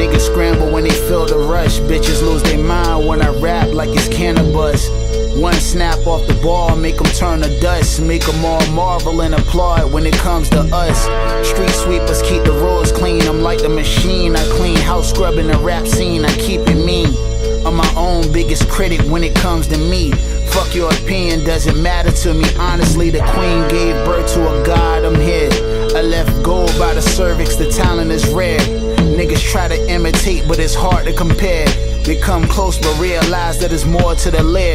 Niggas scramble when they feel the rush. Bitches lose their mind when I rap like it's cannabis. One snap off the ball, make them turn to dust. Make them all marvel and applaud when it comes to us. Street sweepers keep the roads clean. I'm like the machine. I clean house scrubbing the rap scene. I keep it mean. I'm my own biggest critic when it comes to me. Fuck your opinion, doesn't matter to me. Honestly, the queen gave birth to a god, I'm here. I left gold by the cervix, the talent is rare. Niggas try to imitate, but it's hard to compare. They come close, but realize that there's more to the lair.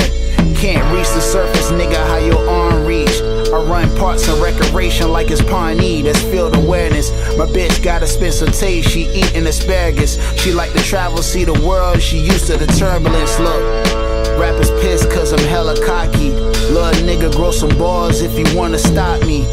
Can't reach the surface, nigga, how your arm reach. I run parts of recreation like it's Pawnee, that's field awareness. My bitch gotta spend some taste, she eatin' asparagus. She like to travel, see the world, she used to the turbulence. Look, rappers pissed cause I'm hella cocky. Little nigga, grow some balls if you wanna stop me.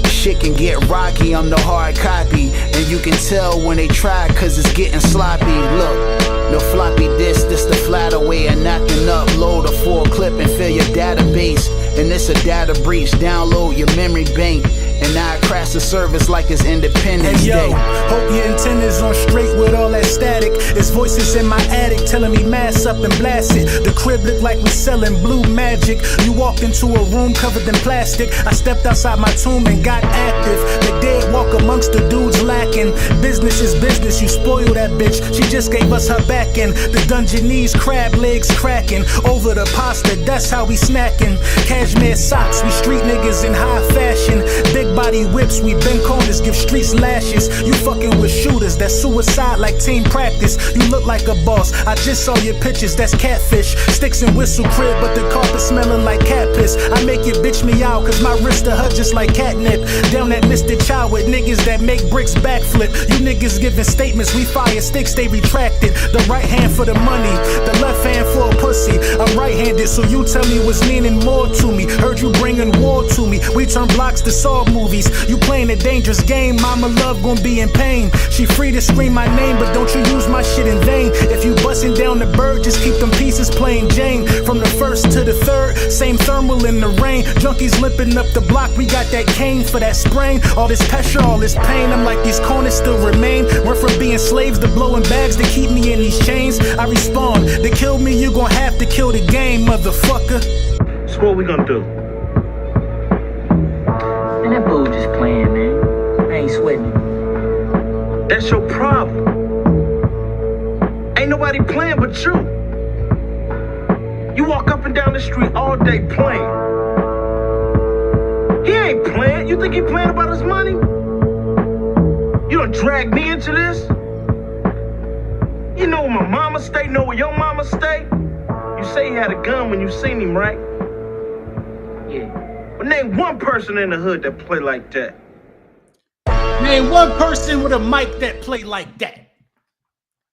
Shit can get rocky, I'm the hard copy. And you can tell when they try cause it's getting sloppy. Look, no floppy disk, this the flatter way of knocking up. Load a full clip and fill your database. And it's a data breach, download your memory bank. And now I crash the service like it's Independence Day. Hope your antennas on straight with all that static. It's voices in my attic telling me mass up and blast it. The crib look like we selling blue magic. You walked into a room covered in plastic. I stepped outside my tomb and got active. The dead walk amongst the dudes lacking. Business is business, you spoil that bitch. She just gave us her back end. The Dungeness crab legs cracking. Over the pasta, that's how we snacking. Cashmere socks, we street niggas in high fashion. Big body whips, we bend corners, give streets lashes. You fucking with shooters, that's suicide like team practice. You look like a boss, I just saw your pictures, that's catfish. Sticks and whistle crib, but the carpet smelling like cat piss. I make your bitch me out, cause my wrist to her just like catnip. Down that Mr. Child with niggas that make bricks backflip. You niggas giving statements, we fire sticks, they retracted. The right hand for the money, the left hand for a pussy. I'm right-handed, so you tell me what's meaning more to me. Heard you bringing war to me, we turn blocks to Saw movies. You playing a dangerous game, mama love gon' be in pain. She free to scream my name, but don't you use my shit in vain. If you bustin' down the bird, just keep them pieces plain Jane. From the first to the third, same thermal in the rain. Junkies limping up the block, we got that cane for that sprain. All this pressure, all this pain, I'm like these corners still remain. Went from being slaves to blowing bags to keep me in these chains. I respond, to kill me you gon' have to kill the game, motherfucker. So what we gonna do? Man, that bull just playing, man. I ain't sweating. That's your problem. Ain't nobody playing but you. You walk up and down the street all day playing. He ain't playing. You think he playing about his money? You done drag me into this? You know where my mama stay, know where your mama stay? You say he had a gun when you seen him, right? Yeah. But name one person in the hood that play like that. Name one person with a mic that play like that.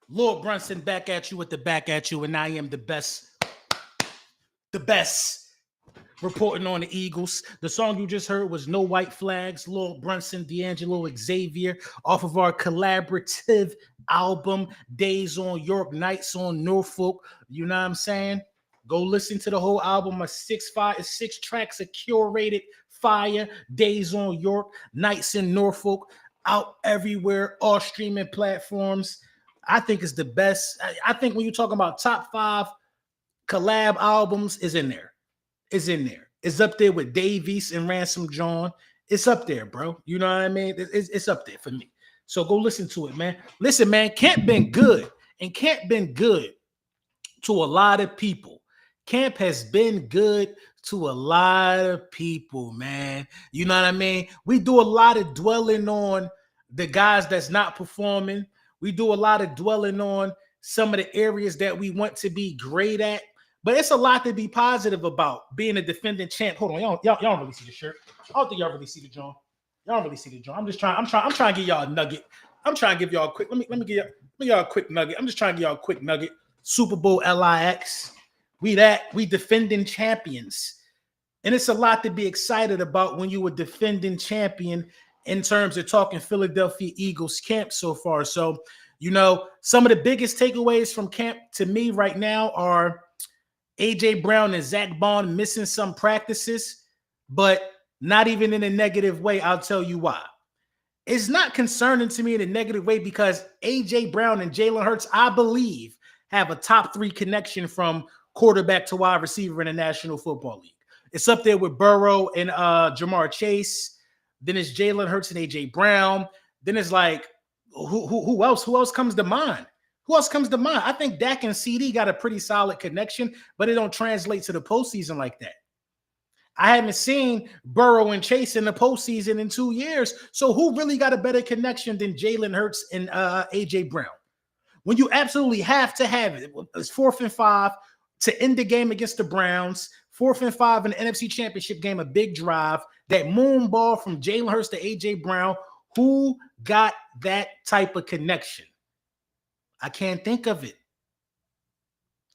Lord Brunson back at you with the back at you, and I am the best reporting on the Eagles. The song you just heard was No White Flags, Lord Brunson, D'Angelo, Xavier, off of our collaborative album, Days on York, Nights on Norfolk. You know what I'm saying? Go listen to the whole album. A 6 tracks, a curated fire. Days on York, Nights in Norfolk, out everywhere, all streaming platforms. I think it's the best. I think when you're talking about top 5 collab albums, is in there. It's in there. It's up there with Davies and Ransom John. It's up there, bro. You know what I mean? It's up there for me. So go listen to it, man. Listen, man, Camp been good. And Camp been good to a lot of people. Camp has been good to a lot of people, man. You know what I mean? We do a lot of dwelling on the guys that's not performing. We do a lot of dwelling on some of the areas that we want to be great at. But it's a lot to be positive about being a defending champ. Hold on, y'all don't really see the shirt. I don't think y'all really see the joint. Y'all don't really see the joint. I'm trying to give y'all a nugget. I'm trying to give y'all a quick. Let me give y'all a quick nugget. I'm just trying to give y'all a quick nugget. Super Bowl LIX. We defending champions. And it's a lot to be excited about when you were defending champion in terms of talking Philadelphia Eagles camp so far. So, you know, some of the biggest takeaways from camp to me right now are A.J. Brown and Zach Baun missing some practices, but not even in a negative way. I'll tell you why. is not concerning to me in a negative way because A.J. Brown and Jaylen Hurts, I believe, have a top 3 connection from quarterback to wide receiver in the National Football League. It's up there with Burrow and Jamar Chase. Then it's Jaylen Hurts and A.J. Brown. Then it's like, who else? Who else comes to mind? Who else comes to mind? I think Dak and CD got a pretty solid connection, but it don't translate to the postseason like that. I haven't seen Burrow and Chase in the postseason in 2 years. So who really got a better connection than Jaylen Hurts and A.J. Brown? When you absolutely have to have it, it's 4th and 5 to end the game against the Browns, 4th and 5 in the NFC Championship game, a big drive, that moon ball from Jaylen Hurts to A.J. Brown. Who got that type of connection? I can't think of it.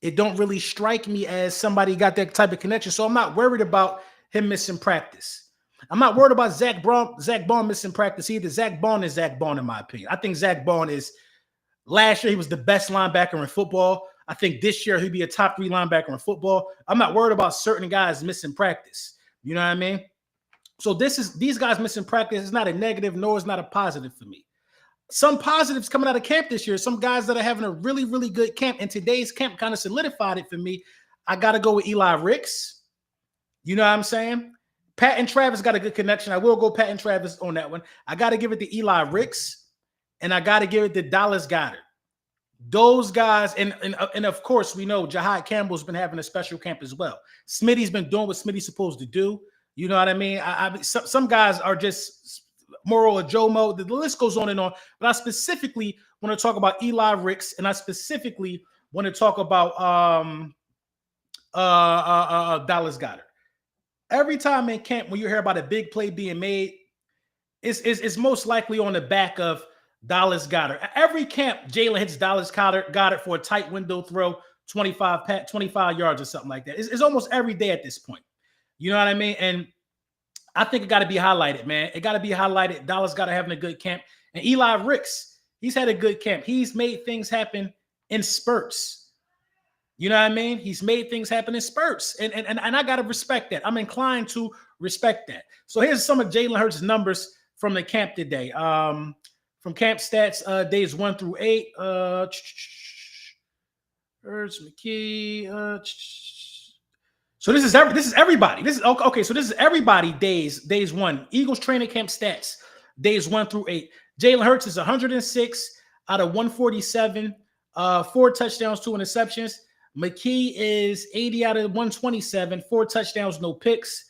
It don't really strike me as somebody got that type of connection. So I'm not worried about him missing practice. I'm not worried about Zach Baun missing practice either. Zach Baun is Zach Baun, in my opinion. I think Zach Baun is, last year he was the best linebacker in football. I think this year he'd be a top 3 linebacker in football. I'm not worried about certain guys missing practice. You know what I mean? So these guys missing practice is not a negative, nor is not a positive for me. Some positives coming out of camp this year, some guys that are having a really, really good camp, and today's camp kind of solidified it for me. I got to go with Eli Ricks. You know what I'm saying? Pat and Travis got a good connection. I will go Pat and Travis on that one. I got to give it to Eli Ricks, and I got to give it to Dallas Goedert. Those guys, and of course, we know Jahad Campbell's been having a special camp as well. Smitty's been doing what Smitty's supposed to do. You know what I mean? Some guys are just Moro or Jomo. The list goes on and on. But I specifically want to talk about Eli Ricks, and I specifically want to talk about Dallas Goedert. Every time in camp, when you hear about a big play being made, it's most likely on the back of Dallas Goedert. Every camp, Jaylen hits Dallas Goedert for a tight window throw, 25 yards or something like that. It's almost every day at this point. You know what I mean? And I think it got to be highlighted, man. It got to be highlighted. Dallas got to having a good camp. And Eli Ricks, he's had a good camp. He's made things happen in spurts. You know what I mean? He's made things happen in spurts. And I got to respect that. I'm inclined to respect that. So here's some of Jaylen Hurts' numbers from the camp today. From Camp Stats, days 1 through 8. Hurts, McKee. So this is everybody. This is okay. So this is everybody. Days 1. Eagles training camp stats. Days 1 through 8. Jaylen Hurts is 106 out of 147. 4 touchdowns, 2 interceptions. McKee is 80 out of 127. 4 touchdowns, no picks.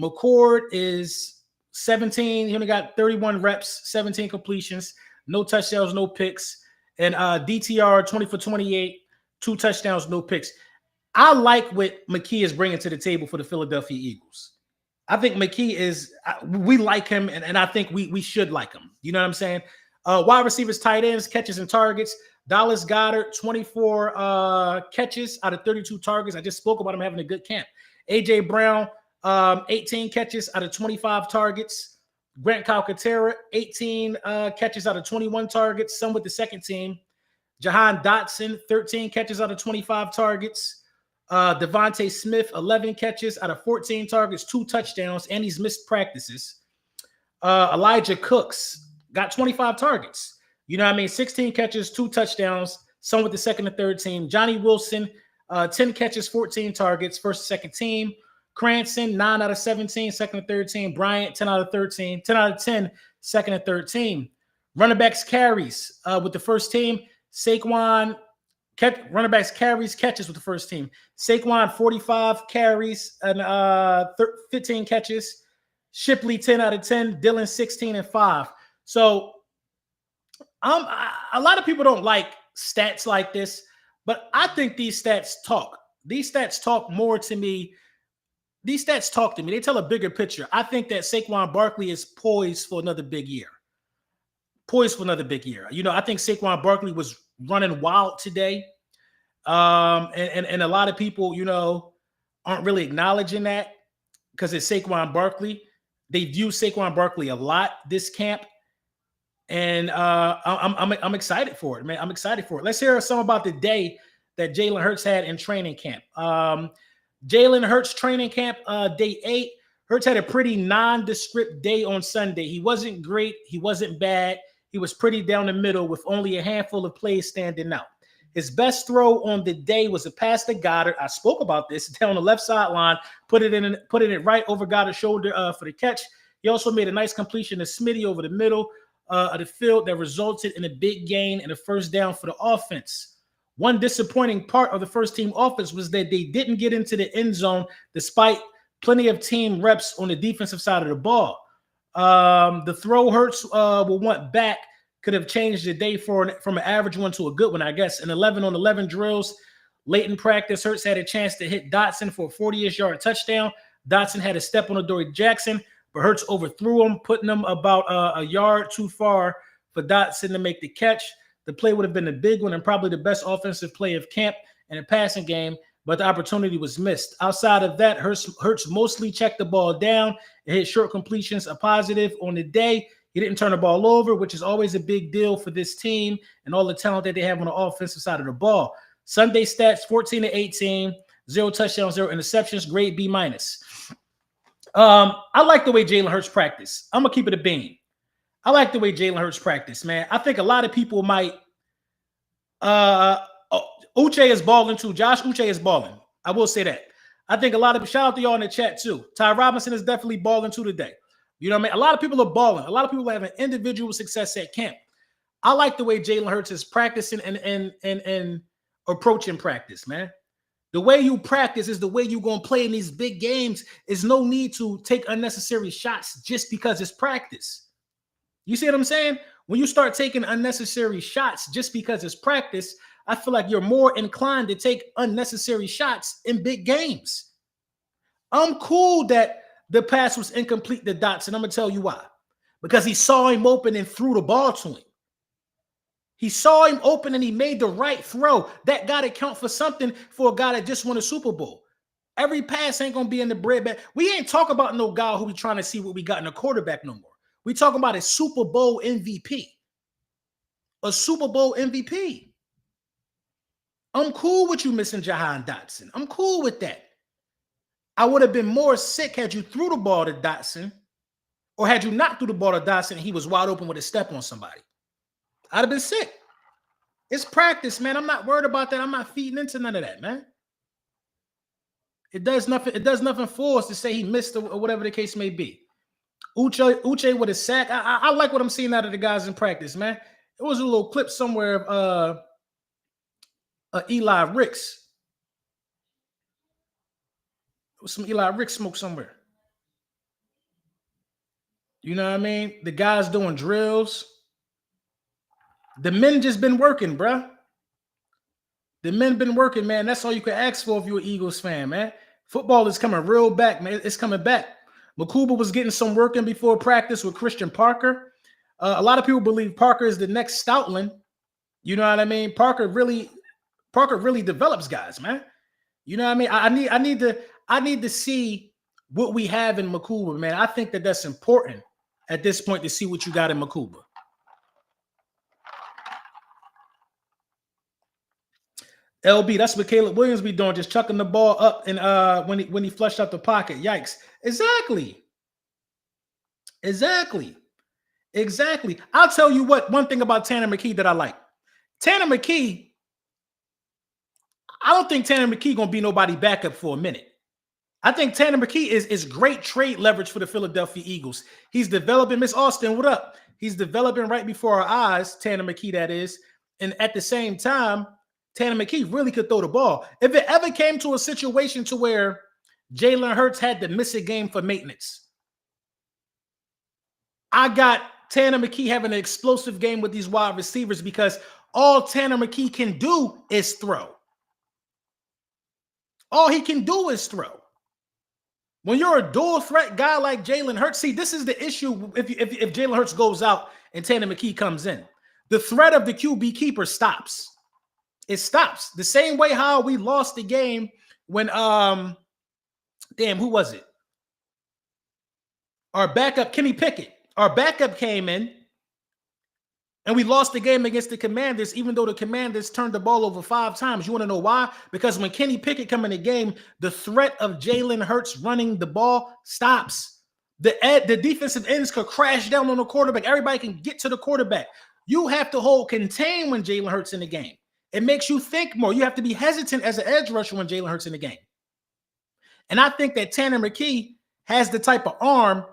McCord is 17. He only got 31 reps, 17 completions, no touchdowns, no picks. And DTR 20 for 28, 2 touchdowns, no picks. I like what McKee is bringing to the table for the Philadelphia Eagles. I think McKee is, we like him, and I think we should like him. You know what I'm saying? Wide receivers, tight ends, catches, and targets. Dallas Goedert, 24 catches out of 32 targets. I just spoke about him having a good camp. A.J. Brown, 18 catches out of 25 targets. Grant Calcaterra, 18 catches out of 21 targets, some with the second team. Jahan Dotson, 13 catches out of 25 targets. Devontae Smith, 11 catches out of 14 targets, 2 touchdowns, and he's missed practices. Elijah Cooks got 25 targets. You know what I mean? 16 catches, 2 touchdowns, some with the second and third team. Johnny Wilson, 10 catches, 14 targets, first and second team. Cranston, 9 out of 17, second and third team. Bryant, 10 out of 13, 10 out of 10, second and third team. Running backs carries with the first team. Saquon, running backs carries, catches with the first team. Saquon, 45 carries and 15 catches. Shipley, 10 out of 10. Dillon, 16 and 5. So a lot of people don't like stats like this, but I think these stats talk. These stats talk more to me. These stats talk to me. They tell a bigger picture. I think that Saquon Barkley is poised for another big year. Poised for another big year. You know, I think Saquon Barkley was running wild today. And a lot of people, you know, aren't really acknowledging that because it's Saquon Barkley. They view Saquon Barkley a lot this camp. And I'm excited for it, man. I'm excited for it. Let's hear some about the day that Jaylen Hurts had in training camp. Jaylen Hurts training camp, day 8. Hurts had a pretty nondescript day on Sunday. He wasn't great. He wasn't bad. He was pretty down the middle with only a handful of plays standing out. His best throw on the day was a pass to Goddard. I spoke about this down the left sideline, put it right over Goddard's shoulder for the catch. He also made a nice completion to Smitty over the middle of the field that resulted in a big gain and a first down for the offense. One disappointing part of the first team offense was that they didn't get into the end zone despite plenty of team reps on the defensive side of the ball. The throw Hurts will want back could have changed the day from an average one to a good one, I guess. In 11-on-11 drills, late in practice, Hurts had a chance to hit Dotson for a 40-ish yard touchdown. Dotson had a step on Adoree Jackson, but Hurts overthrew him, putting him about a yard too far for Dotson to make the catch. The play would have been a big one and probably the best offensive play of camp in a passing game, but the opportunity was missed. Outside of that, Hurts mostly checked the ball down and hit short completions, a positive on the day. He didn't turn the ball over, which is always a big deal for this team and all the talent that they have on the offensive side of the ball. Sunday stats, 14-18, 0 touchdowns, 0 interceptions, grade B-. I like the way Jaylen Hurts practice. I'm going to keep it a bean. I like the way Jaylen Hurts practice, man. I think a lot of people might Uche is balling too. Josh Uche is balling. I will say that. I think a lot of shout out to y'all in the chat too. Ty Robinson is definitely balling too today. You know what I mean? A lot of people are balling. A lot of people are having individual success at camp. I like the way Jaylen Hurts is practicing and approaching practice, man. The way you practice is the way you're going to play in these big games. There's no need to take unnecessary shots just because it's practice. You see what I'm saying? When you start taking unnecessary shots just because it's practice, I feel like you're more inclined to take unnecessary shots in big games. I'm cool that the pass was incomplete to Dotson. I'm going to tell you why. Because he saw him open and threw the ball to him. He saw him open and he made the right throw. That got to count for something for a guy that just won a Super Bowl. Every pass ain't going to be in the bread bag. We ain't talking about no guy who we trying to see what we got in a quarterback no more. We talking about a Super Bowl MVP. A Super Bowl MVP. I'm cool with you missing Jahan Dotson. I'm cool with that. I would have been more sick had you threw the ball to Dotson or had you not threw the ball to Dotson and he was wide open with a step on somebody. I'd have been sick. It's practice, man. I'm not worried about that. I'm not feeding into none of that, man. It does nothing. It does nothing for us to say he missed or whatever the case may be. Uche with a sack. I like what I'm seeing out of the guys in practice, man. It was a little clip somewhere of Eli Ricks. It was some Eli Ricks smoke somewhere. You know what I mean? The guys doing drills. The men just been working, bruh. The men been working, man. That's all you can ask for if you're an Eagles fan, man. Football is coming real back, man. It's coming back. Makuba was getting some work in before practice with Christian Parker. A lot of people believe Parker is the next Stoutland. You know what I mean? Parker really develops guys, man. You know what I mean? I need to see what we have in Makuba, man. I think that's important at this point to see what you got in Makuba. LB, that's what Caleb Williams be doing, just chucking the ball up and when he flushed out the pocket. Yikes. Exactly. I'll tell you what, one thing about Tanner McKee that I like. Tanner McKee, I don't think Tanner McKee gonna be nobody backup for a minute. I think Tanner McKee is great trade leverage for the Philadelphia Eagles. He's developing. Miss Austin, what up? He's developing right before our eyes, Tanner McKee, that is. And at the same time, Tanner McKee really could throw the ball. If it ever came to a situation to where Jaylen Hurts had to miss a game for maintenance, I got Tanner McKee having an explosive game with these wide receivers because all Tanner McKee can do is throw. All he can do is throw. When you're a dual threat guy like Jaylen Hurts, see, this is the issue if Jaylen Hurts goes out and Tanner McKee comes in. The threat of the QB keeper stops. It stops. The same way how we lost the game when, who was it? Our backup, Kenny Pickett. Our backup came in And we lost the game against the Commanders, even though the Commanders turned the ball over 5 times. You want to know why? Because when Kenny Pickett come in the game, the threat of Jaylen Hurts running the ball stops. The defensive ends could crash down on the quarterback. Everybody can get to the quarterback. You have to hold contain when Jaylen Hurts in the game. It makes you think more. You have to be hesitant as an edge rusher when Jaylen Hurts in the game. And I think that Tanner McKee has the type of arm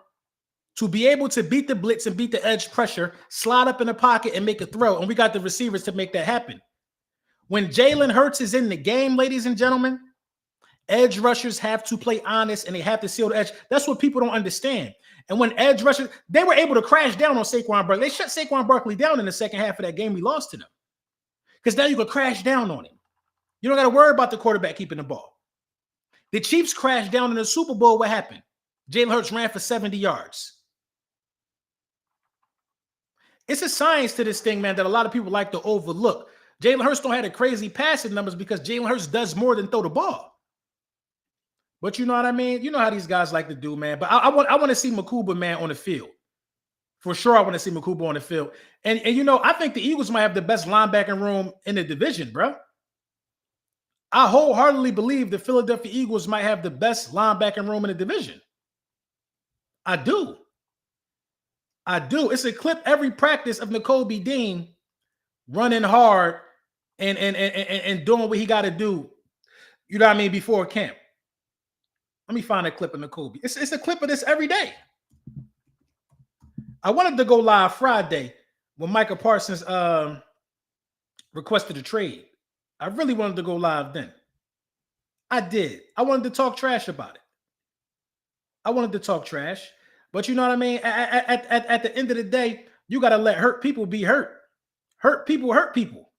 to be able to beat the blitz and beat the edge pressure, slide up in the pocket and make a throw. And we got the receivers to make that happen. When Jaylen Hurts is in the game, ladies and gentlemen, edge rushers have to play honest and they have to seal the edge. That's what people don't understand. And when edge rushers, they were able to crash down on Saquon Barkley. They shut Saquon Barkley down in the second half of that game we lost to them. Because now you can crash down on him. You don't got to worry about the quarterback keeping the ball. The Chiefs crashed down in the Super Bowl. What happened? Jaylen Hurts ran for 70 yards. It's a science to this thing, man, that a lot of people like to overlook. Jaylen Hurts don't have the crazy passing numbers because Jaylen Hurts does more than throw the ball. But you know what I mean? You know how these guys like to do, man. But I want to see Makuba, man, on the field. For sure, I want to see Makuba on the field. And you know, I think the Eagles might have the best linebacking room in the division, bro. I wholeheartedly believe the Philadelphia Eagles might have the best linebacking room in the division. I do. It's a clip every practice of Nakobe Dean running hard and doing what he got to do. You know what I mean? Before camp. Let me find a clip of Nakobe. It's a clip of this every day. I wanted to go live Friday when Micah Parsons requested a trade. I really wanted to go live then. I did. I wanted to talk trash about it. But you know what I mean? At the end of the day, you got to let hurt people be hurt. Hurt people.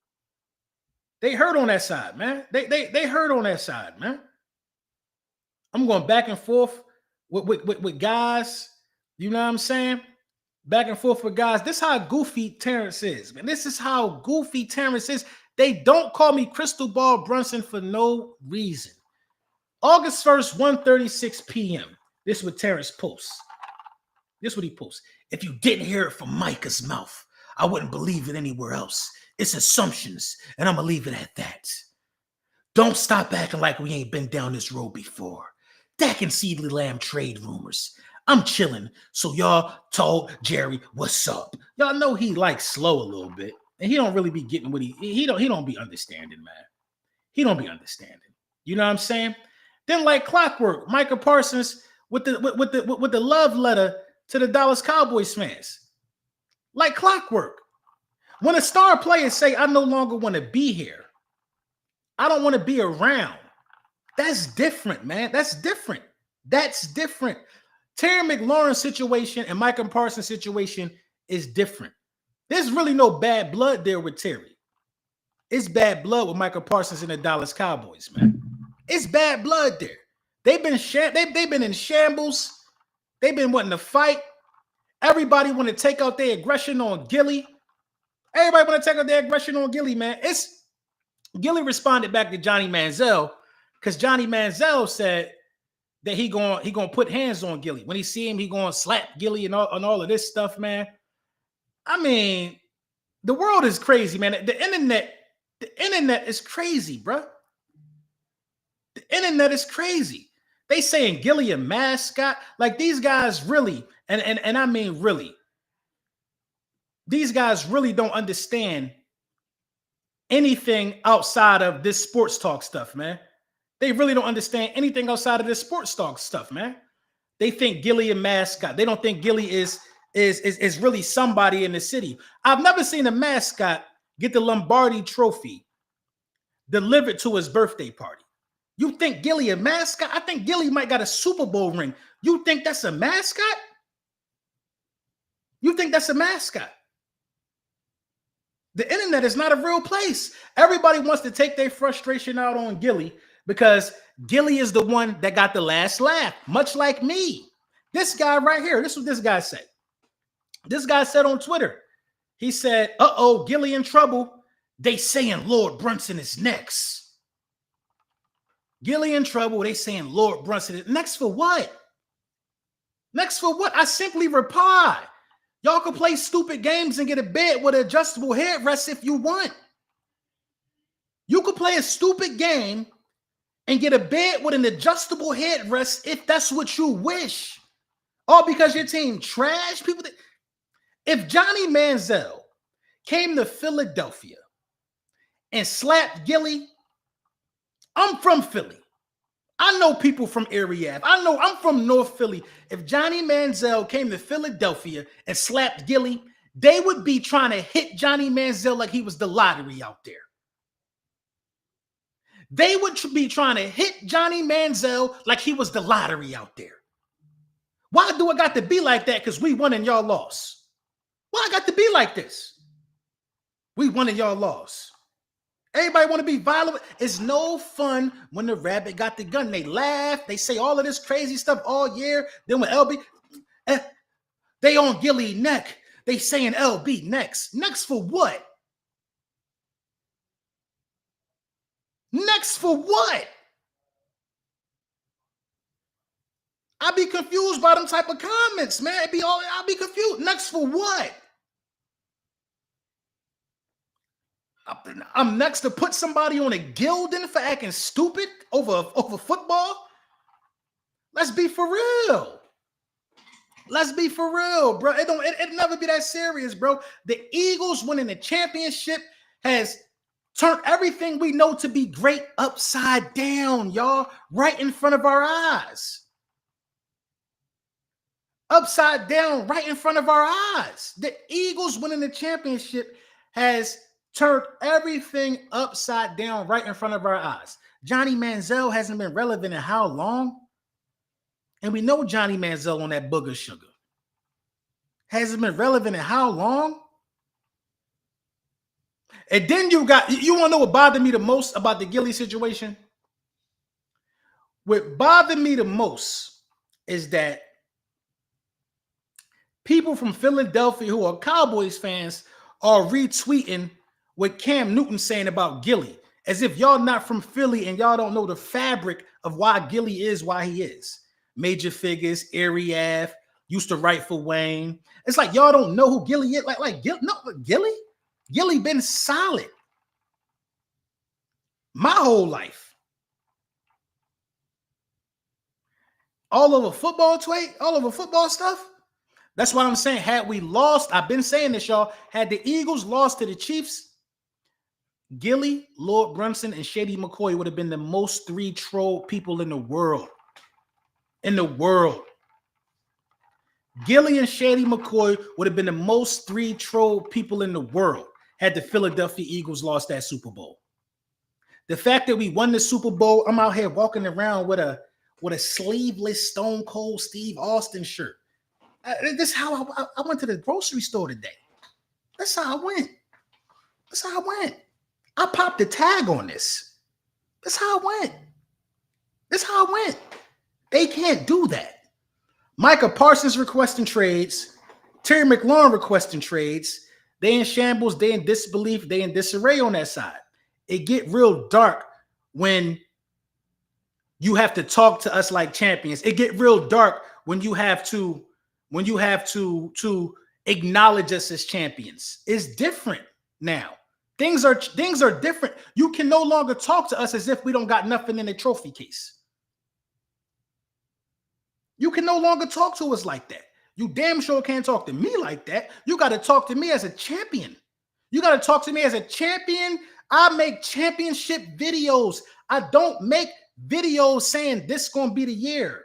They hurt on that side, man. They hurt on that side, man. I'm going back and forth with guys. You know what I'm saying? Back and forth with guys. This is how goofy Terrence is, man. This is how goofy Terrence is. They don't call me Crystal Ball Brunson for no reason. August 1st, 1:36 p.m. This is what Terrence posts. This is what he posts. If you didn't hear it from Micah's mouth, I wouldn't believe it anywhere else. It's assumptions, and I'm going to leave it at that. Don't stop acting like we ain't been down this road before. Dak and CeeDee Lamb trade rumors. I'm chilling, so y'all told Jerry what's up. Y'all know he likes slow a little bit, and he don't really be getting what he don't be understanding, man. He don't be understanding. You know what I'm saying? Then, like clockwork, Micah Parsons with the love letter to the Dallas Cowboys fans. Like clockwork. When a star player say, I no longer want to be here. I don't want to be around. That's different, man. That's different. Terry McLaurin's situation and Micah Parsons' situation is different. There's really no bad blood there with Terry. It's bad blood with Micah Parsons and the Dallas Cowboys, man. It's bad blood there. They've been in shambles. They've been wanting to fight. Everybody want to take out their aggression on Gilly. Everybody want to take out their aggression on Gilly, man. Gilly responded back to Johnny Manziel because Johnny Manziel said that he gonna put hands on Gilly. When he see him, he gonna slap Gilly and all of this stuff, man. I mean, the world is crazy, man. The internet is crazy, bro. The internet is crazy. They saying Gilly a mascot. Like these guys really, and I mean really, these guys really don't understand anything outside of this sports talk stuff, man. They really don't understand anything outside of this sports talk stuff, man. They think Gilly a mascot. They don't think Gilly is really somebody in the city. I've never seen a mascot get the Lombardi trophy delivered to his birthday party. You think Gilly a mascot? I think Gilly might got a Super Bowl ring. You think that's a mascot? You think that's a mascot? The internet is not a real place. Everybody wants to take their frustration out on Gilly because Gilly is the one that got the last laugh, much like me. This guy right here, this is what this guy said. This guy said on Twitter, he said, uh-oh, Gilly in trouble. They saying Lord Brunson is next. Gilly in trouble. They saying Lord Brunson is next for what? Next for what? I simply reply. Y'all can play stupid games and get a bed with an adjustable headrest if you want. You could play a stupid game and get a bed with an adjustable headrest if that's what you wish. All because your team trash people. If Johnny Manziel came to Philadelphia and slapped Gilly, I'm from Philly. I know people from area. I'm from North Philly. If Johnny Manziel came to Philadelphia and slapped Gilly, they would be trying to hit Johnny Manziel like he was the lottery out there. They would be trying to hit Johnny Manziel like he was the lottery out there. Why do it got to be like that? Because we won and y'all lost. Why I got to be like this? We won and y'all lost. Everybody want to be violent. It's no fun when the rabbit got the gun. They laugh. They say all of this crazy stuff all year. Then when LB, they on Gilly neck. They saying LB next. Next for what? Next for what? I be confused by them type of comments, man. I'll be confused. Next for what? I'm next to put somebody on a gilding for acting stupid over football. Let's be for real. Let's be for real, bro. It'll never be that serious, bro. The Eagles winning the championship has turned everything we know to be great upside down, y'all, right in front of our eyes. Upside down, right in front of our eyes. The Eagles winning the championship has turned everything upside down right in front of our eyes. Johnny Manziel hasn't been relevant in how long? And we know Johnny Manziel on that booger sugar. Hasn't been relevant in how long? And then you want to know what bothered me the most about the Gilly situation? What bothered me the most is that people from Philadelphia who are Cowboys fans are retweeting what Cam Newton's saying about Gilly, as if y'all not from Philly and y'all don't know the fabric of why Gilly is why he is. Major figures, Erie Ave, used to write for Wayne. It's like y'all don't know who Gilly is. Gilly? Gilly been solid my whole life. All over football stuff. That's why I'm saying, had we lost, I've been saying this, y'all, had the Eagles lost to the Chiefs, Gilly, Lord Brunson, and Shady McCoy would have been the most 3 troll people in the world. Gilly and Shady McCoy would have been the most 3 troll people in the world had the Philadelphia Eagles lost that Super Bowl. The fact that we won the Super Bowl, I'm out here walking around with a sleeveless Stone Cold Steve Austin shirt. This is how I went to the grocery store today. That's how I went. I popped the tag on this. That's how I went. They can't do that. Micah Parsons requesting trades. Terry McLaurin requesting trades. They in shambles. They in disbelief. They in disarray on that side. It get real dark when you have to talk to us like champions. It get real dark when you have to acknowledge us as champions. It's different now. Things are different. You can no longer talk to us as if we don't got nothing in a trophy case. You can no longer talk to us like that. You damn sure can't talk to me like that. You got to talk to me as a champion. You got to talk to me as a champion. I make championship videos. I don't make videos saying this is going to be the year.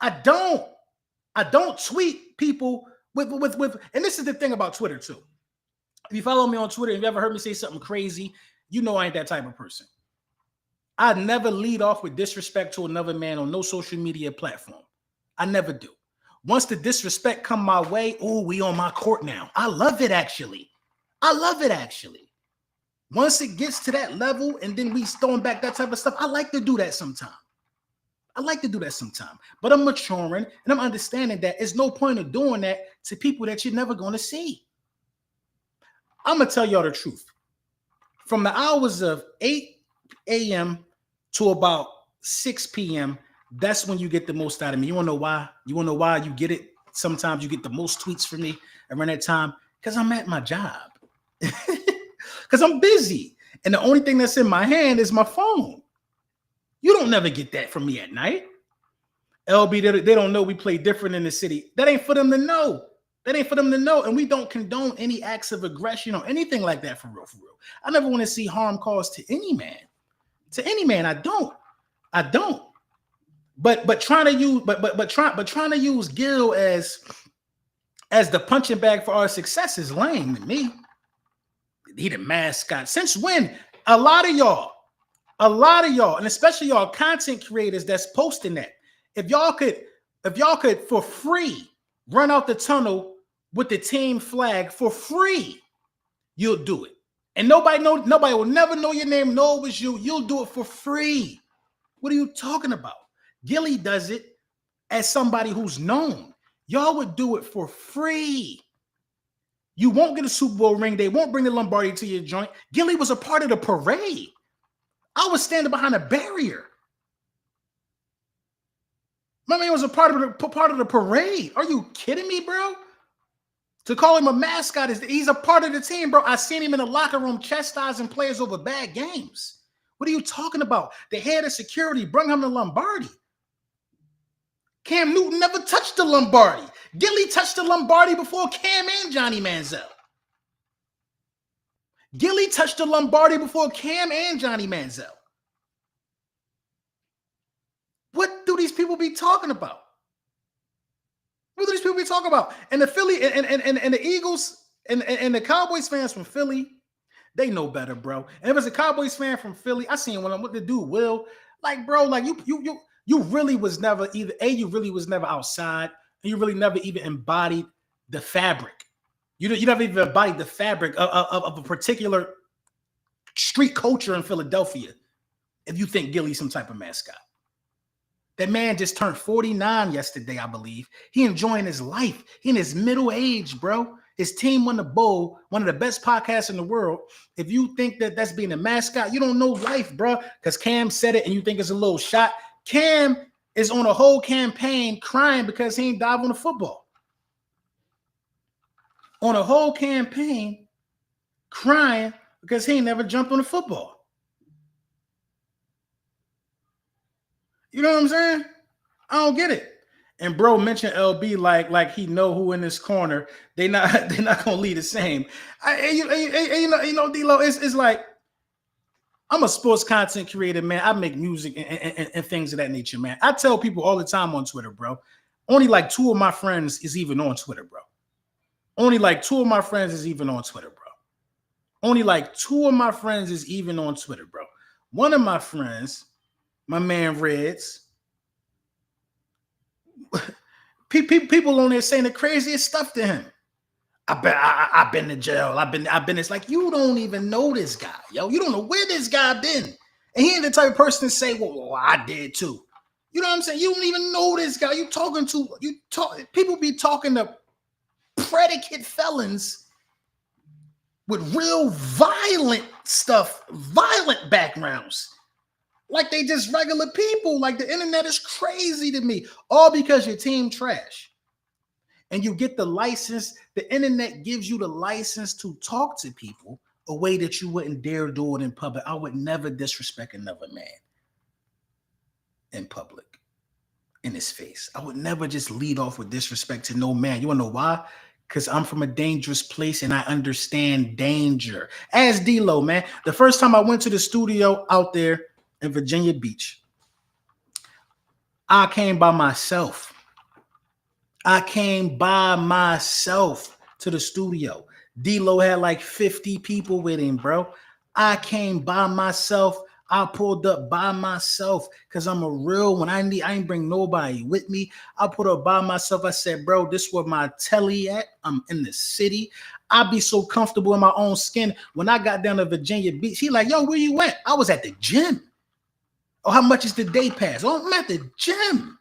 I don't tweet people with, and this is the thing about Twitter too. If you follow me on Twitter and you ever heard me say something crazy, you know I ain't that type of person. I never lead off with disrespect to another man on no social media platform. I never do. Once the disrespect come my way, oh, we on my court now. I love it actually. Once it gets to that level and then we throwing back that type of stuff, I like to do that sometime. But I'm maturing and I'm understanding that there's no point of doing that to people that you're never going to see. I'm going to tell y'all the truth. From the hours of 8 a.m. to about 6 p.m., that's when you get the most out of me. You want to know why? You get it? sometimes you get the most tweets from me around that time because I'm at my job. Because I'm busy. And the only thing that's in my hand is my phone. You don't never get that from me at night. LB, they don't know we play different in the city. That ain't for them to know. That ain't for them to know. And we don't condone any acts of aggression or anything like that for real, for real. I never want to see harm caused to any man. To any man, I don't. But trying to use Gil as the punching bag for our success is lame to me. He the mascot. Since when? A lot of y'all, and especially y'all content creators that's posting that. If y'all could for free run out the tunnel with the team flag for free, you'll do it. And nobody will never know your name, know it was you. You'll do it for free. What are you talking about? Gilly does it as somebody who's known. Y'all would do it for free. You won't get a Super Bowl ring. They won't bring the Lombardi to your joint. Gilly was a part of the parade. I was standing behind a barrier. My man was a part of the parade. Are you kidding me, bro? To call him a mascot he's a part of the team, bro. I seen him in the locker room chastising players over bad games. What are you talking about? The head of security brought him to Lombardi. Cam Newton never touched the Lombardi. Gilly touched the Lombardi before Cam and Johnny Manziel. Gilly touched the Lombardi before Cam and Johnny Manziel. What do these people be talking about? What do these people be talking about? And the Philly and the Eagles and the Cowboys fans from Philly, they know better, bro. And if it's a Cowboys fan from Philly, I seen what the dude will. Like, bro, like you really was never either you really was never outside, and you really never even embodied the fabric. You never even embodied the fabric of a particular street culture in Philadelphia. If you think Gilly's some type of mascot. That man just turned 49 yesterday, I believe. He enjoying his life. He in his middle age, bro. His team won the bowl, one of the best podcasts in the world. If you think that that's being a mascot, you don't know life, bro. Because Cam said it and you think it's a little shot. Cam is on a whole campaign crying because he ain't dive on the football. On a whole campaign crying because he ain't never jumped on the football. You know what I'm saying? I don't get it. And bro mentioned LB like he know who in this corner. They're not gonna lead the same. You know, D-Lo, it's like I'm a sports content creator, man. I make music and things of that nature, man. I tell people all the time on Twitter, bro. Only like 2 of my friends is even on Twitter, bro. Only like 2 of my friends is even on Twitter, bro. Only like 2 of my friends is even on Twitter, bro. One of my friends, my man Reds, people on there saying the craziest stuff to him. I've been to jail. I've been. It's like, you don't even know this guy, yo. You don't know where this guy been. And he ain't the type of person to say, well, I did too. You know what I'm saying? You don't even know this guy. People be talking to predicate felons with real violent stuff, violent backgrounds. Like they just regular people. Like the internet is crazy to me. All because your team trash. And you get the license. The internet gives you the license to talk to people a way that you wouldn't dare do it in public. I would never disrespect another man in public, in his face. I would never just lead off with disrespect to no man. You want to know why? Because I'm from a dangerous place and I understand danger. As D-Lo, man. The first time I went to the studio out there in Virginia Beach, I came by myself. I came by myself to the studio. D-Lo had like 50 people with him, bro. I came by myself. I pulled up by myself because I'm a real one. I ain't bring nobody with me. I put up by myself. I said, bro, this is where my telly at. I'm in the city. I be so comfortable in my own skin. When I got down to Virginia Beach, he like, yo, where you at? I was at the gym. Oh, how much is the day pass? Oh, I'm at the gym.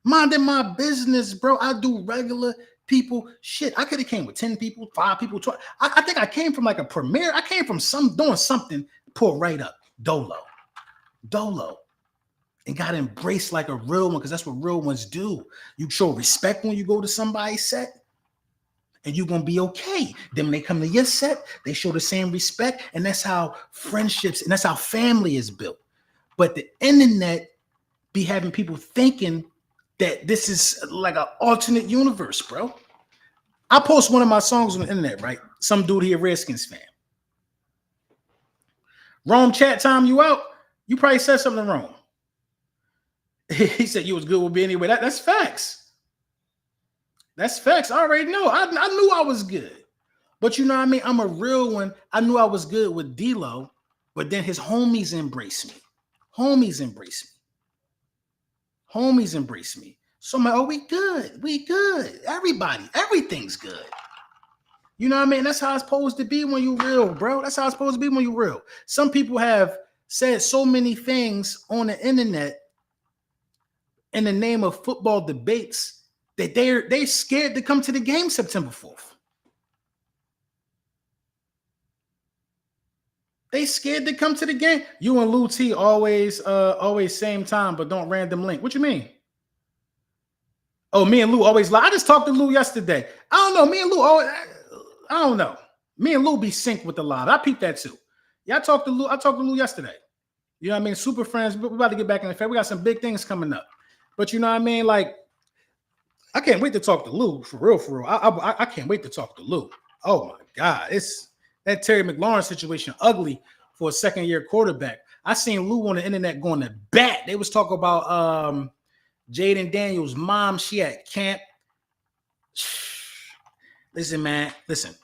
Minding my business, bro. I do regular people shit. I could have came with 10 people, 5 people, 12. I think I came from like a premiere. I came from doing something, pull right up. Dolo. and got embraced like a real one, because that's what real ones do. You show respect when you go to somebody's set, and you're going to be okay. Then when they come to your set, they show the same respect, and that's how friendships and that's how family is built. But the internet be having people thinking that this is like an alternate universe, bro. I post one of my songs on the internet, right? Some dude here, Redskins fan. Rome chat time you out. You probably said something wrong. He said you was good with me anyway. That's facts. That's facts. I already know. I knew I was good. But you know what I mean? I'm a real one. I knew I was good with D-Lo, but then his homies embraced me. Homies embraced me. Homies embraced me. So I'm like, oh, we good. We good. Everybody, everything's good. You know what I mean? That's how it's supposed to be when you real, bro. That's how it's supposed to be when you real. Some people have said so many things on the internet in the name of football debates that they're scared to come to the game September 4th. They scared to come to the game. You and Lou T always same time, but don't random link. What you mean? Oh, me and Lou always lie. I just talked to Lou yesterday. I don't know. Me and Lou always, I don't know. Me and Lou be synced with a lot. I peeped that too. Yeah, I talked to Lou yesterday. You know what I mean? Super friends. We're about to get back in the fair. We got some big things coming up. But you know what I mean? Like, I can't wait to talk to Lou. For real, for real. I can't wait to talk to Lou. Oh my God. It's that Terry McLaurin situation ugly for a second-year quarterback. I seen Lou on the internet going to bat. They was talking about Jayden Daniels' mom. She at camp. Listen, man. Listen.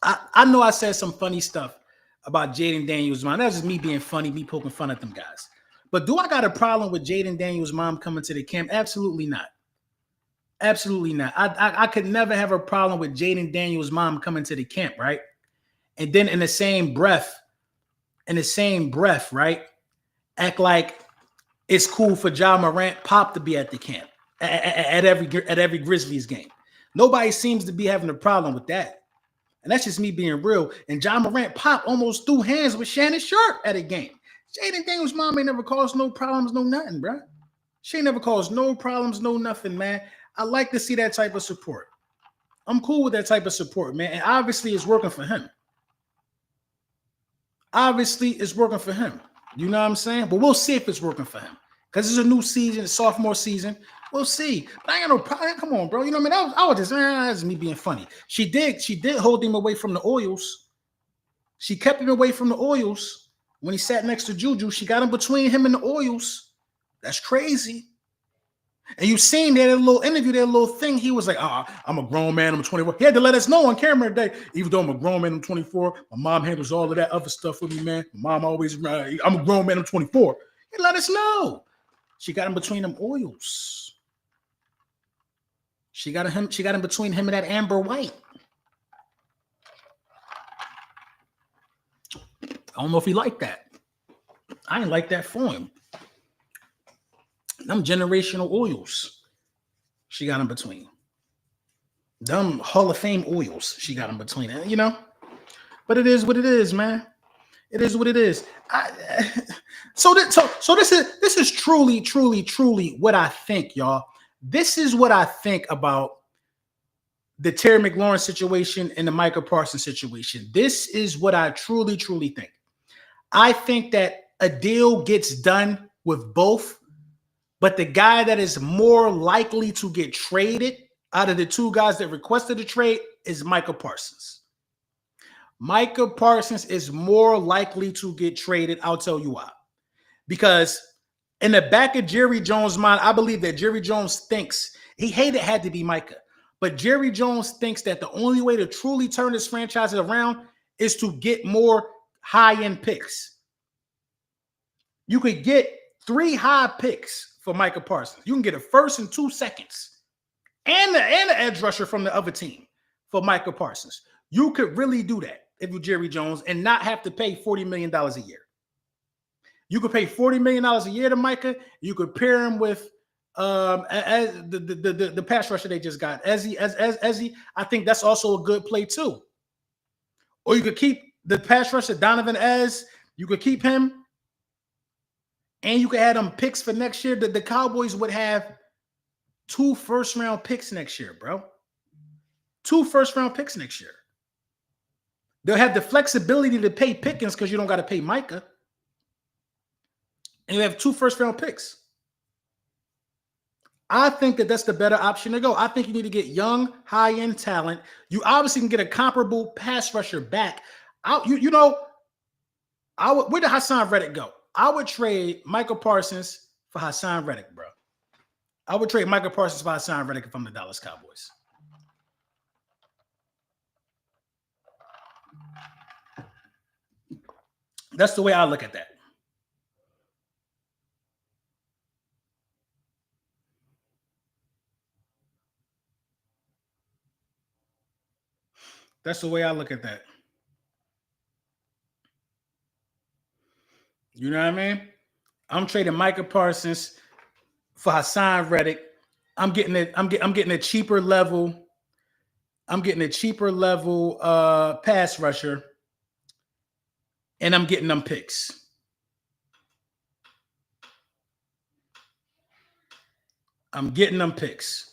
I know I said some funny stuff about Jayden Daniels' mom. That's just me being funny, me poking fun at them guys. But do I got a problem with Jayden Daniels' mom coming to the camp? Absolutely not. Absolutely not. I could never have a problem with Jayden Daniels' mom coming to the camp, right? And then in the same breath, right, act like it's cool for Ja Morant Pop to be at the camp at every Grizzlies game. Nobody seems to be having a problem with that. And that's just me being real. And Ja Morant Pop almost threw hands with Shannon Sharp at a game. Jayden Daniels' mom ain't never caused no problems, no nothing, bro. She ain't never caused no problems, no nothing, man. I like to see that type of support. I'm cool with that type of support, man. And obviously it's working for him. Obviously it's working for him. You know what I'm saying? But we'll see if it's working for him. Because it's a new season, it's sophomore season. We'll see. But I ain't got no problem. Come on, bro. You know what I mean? I was just, that's me being funny. She did hold him away from the oils. She kept him away from the oils. When he sat next to Juju, she got him between him and the oils. That's crazy. And you seen that little interview, that little thing. He was like, I'm a grown man. I'm 24. He had to let us know on camera today. Even though I'm a grown man, I'm 24. My mom handles all of that other stuff with me, man. My mom always, I'm a grown man. I'm 24. He let us know. She got him between them oils. She got him between him and that Amber White. I don't know if he liked that. I ain't like that for him. Them generational oils, she got in between. Them Hall of Fame oils, she got in between. You know, but it is what it is, man. It is what it is. So this is truly what I think, y'all. This is what I think about the Terry McLaurin situation and the Micah Parsons situation. This is what I truly think. I think that a deal gets done with both, but the guy that is more likely to get traded out of the two guys that requested a trade is Micah Parsons. Micah Parsons is more likely to get traded. I'll tell you why. Because in the back of Jerry Jones' mind, I believe that Jerry Jones thinks he hated it had to be Micah. But Jerry Jones thinks that the only way to truly turn this franchise around is to get more high-end picks. You could get 3 high picks for Micah Parsons. You can get a first and 2 seconds and the edge rusher from the other team for Micah Parsons. You could really do that if you're Jerry Jones and not have to pay $40 million a year. You could pay $40 million a year to Micah. You could pair him with the pass rusher they just got, Ezzy. I think that's also a good play too. Or you could keep the pass rusher Donovan Ez. You could keep him, and you could have them picks for next year, the Cowboys would have 2 first-round picks next year, bro. 2 first-round picks next year. They'll have the flexibility to pay Pickens because you don't got to pay Micah. And you have 2 first-round picks. I think that that's the better option to go. I think you need to get young, high-end talent. You obviously can get a comparable pass rusher back. Where did Hassan Reddick go? I would trade Michael Parsons for Hassan Reddick, bro. I would trade Michael Parsons for Hassan Reddick if I'm the Dallas Cowboys. That's the way I look at that. That's the way I look at that. You know what I mean? I'm trading Micah Parsons for Hassan Reddick. I'm getting a cheaper level. I'm getting a cheaper level pass rusher, and I'm getting them picks. I'm getting them picks.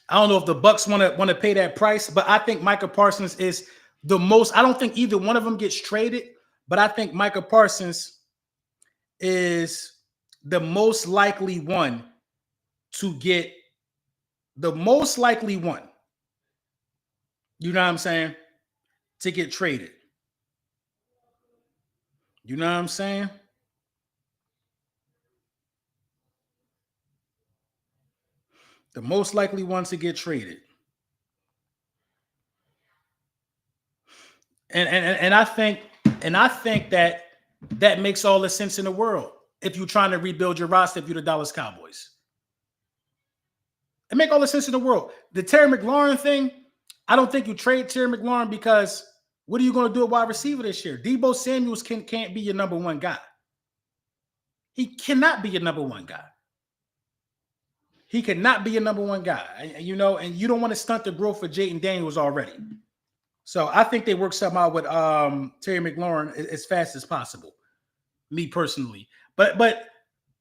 I don't know if the Bucs want to pay that price, but I think Micah Parsons is the most. I don't think either one of them gets traded, but I think Micah Parsons is the most likely one to get the most likely one. You know what I'm saying? To get traded. You know what I'm saying? The most likely one to get traded. And I think that makes all the sense in the world if you're trying to rebuild your roster, if you're the Dallas Cowboys. It makes all the sense in the world. The Terry McLaurin thing, I don't think you trade Terry McLaurin because what are you going to do at wide receiver this year? Deebo Samuels can't be your number one guy. He cannot be your number one guy. He cannot be your number one guy. And you don't want to stunt the growth for Jayden Daniels already. So I think they work something out with Terry McLaurin as fast as possible, me personally. But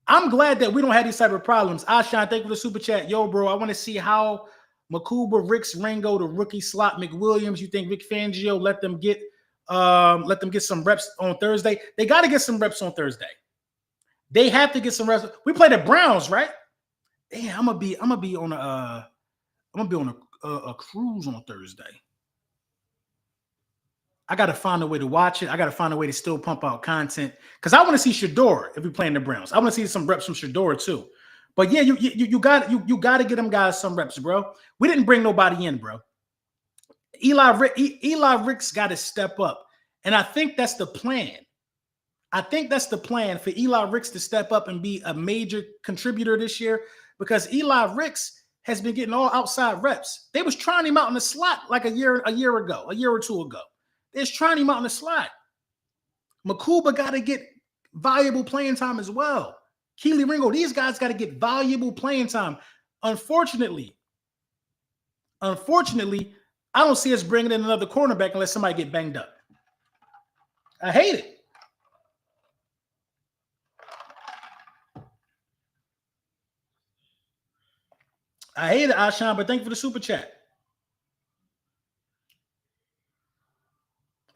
I'm glad that we don't have these type of problems. Ashan, thank you for the super chat. Yo, bro, I want to see how Makuba, Ricks, Ringo, the rookie slot, McWilliams. You think Vic Fangio let them get some reps on Thursday? They got to get some reps on Thursday. They have to get some reps. We play the Browns, right? Damn, I'm gonna be on a cruise on Thursday. I got to find a way to watch it. I got to find a way to still pump out content because I want to see Shador if we're playing the Browns. I want to see some reps from Shador too. But yeah, you got to get them guys some reps, bro. We didn't bring nobody in, bro. Eli Ricks got to step up, and I think that's the plan. I think that's the plan for Eli Ricks to step up and be a major contributor this year because Eli Ricks has been getting all outside reps. They was trying him out in the slot like a year or two ago. They're trying him out in the slot. Makuba got to get valuable playing time as well. Keely Ringo, these guys got to get valuable playing time. Unfortunately, I don't see us bringing in another cornerback unless somebody get banged up. I hate it. I hate it, Ashan, but thank you for the super chat.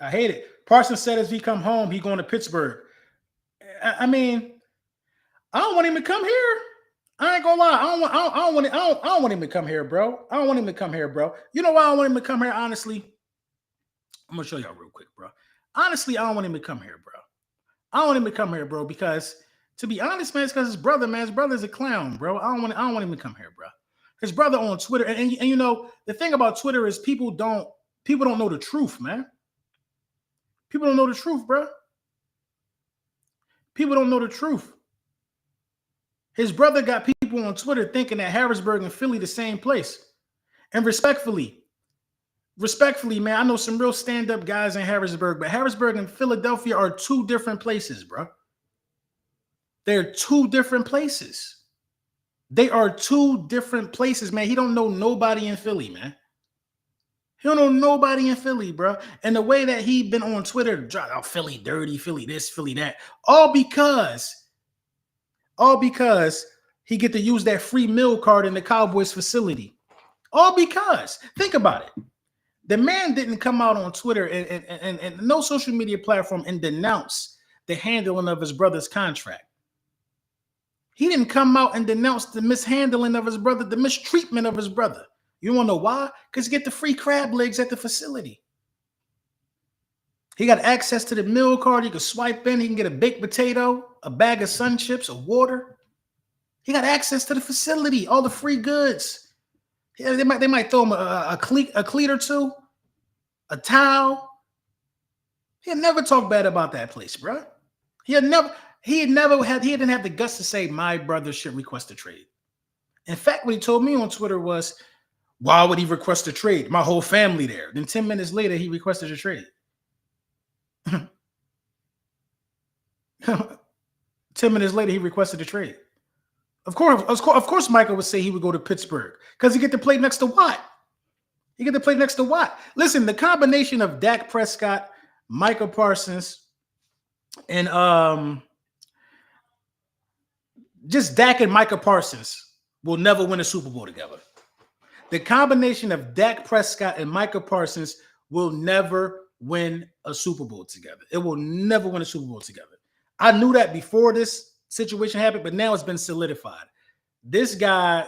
I hate it. Parsons said as he come home, he going to Pittsburgh. I mean, I don't want him to come here. I ain't gonna lie. I don't want him to come here, bro. I don't want him to come here, bro. You know why I don't want him to come here? Honestly, I'm gonna show y'all real quick, bro. Honestly, I don't want him to come here, bro. I don't want him to come here, bro, because to be honest, man, it's because his brother, man, his brother's a clown, bro. I don't want him to come here, bro. His brother on Twitter, and you know the thing about Twitter is people don't know the truth, man. People don't know the truth, bro. People don't know the truth. His brother got people on Twitter thinking that Harrisburg and Philly the same place. And respectfully, man, I know some real stand-up guys in Harrisburg, but Harrisburg and Philadelphia are 2 different places, bro. They're 2 different places. They are 2 different places, man. He don't know nobody in Philly, man. He don't know nobody in Philly, bro. And the way that he been on Twitter, oh, Philly dirty, Philly this, Philly that, all because All because he get to use that free meal card in the Cowboys facility. All because. Think about it. The man didn't come out on Twitter and no social media platform and denounce the handling of his brother's contract. He didn't come out and denounce the mishandling of his brother, the mistreatment of his brother. You want to know why? Because he get the free crab legs at the facility. He got access to the meal card. He can swipe in. He can get a baked potato, a bag of Sun Chips, a water. He got access to the facility, all the free goods. Yeah, they might throw him a cleat or two, a towel. He'll never talk bad about that place, bro. He didn't have the guts to say my brother should request a trade. In fact, what he told me on Twitter was, why would he request a trade? My whole family there. Then 10 minutes later, he requested a trade. 10 minutes later, he requested a trade. Of course, Michael would say he would go to Pittsburgh because he get to play next to Watt. Listen, the combination of Dak Prescott, Micah Parsons, and just Dak and Micah Parsons will never win a Super Bowl together. The combination of Dak Prescott and Micah Parsons will never win a Super Bowl together. It will never win a Super Bowl together. I knew that before this situation happened, but now it's been solidified. This guy,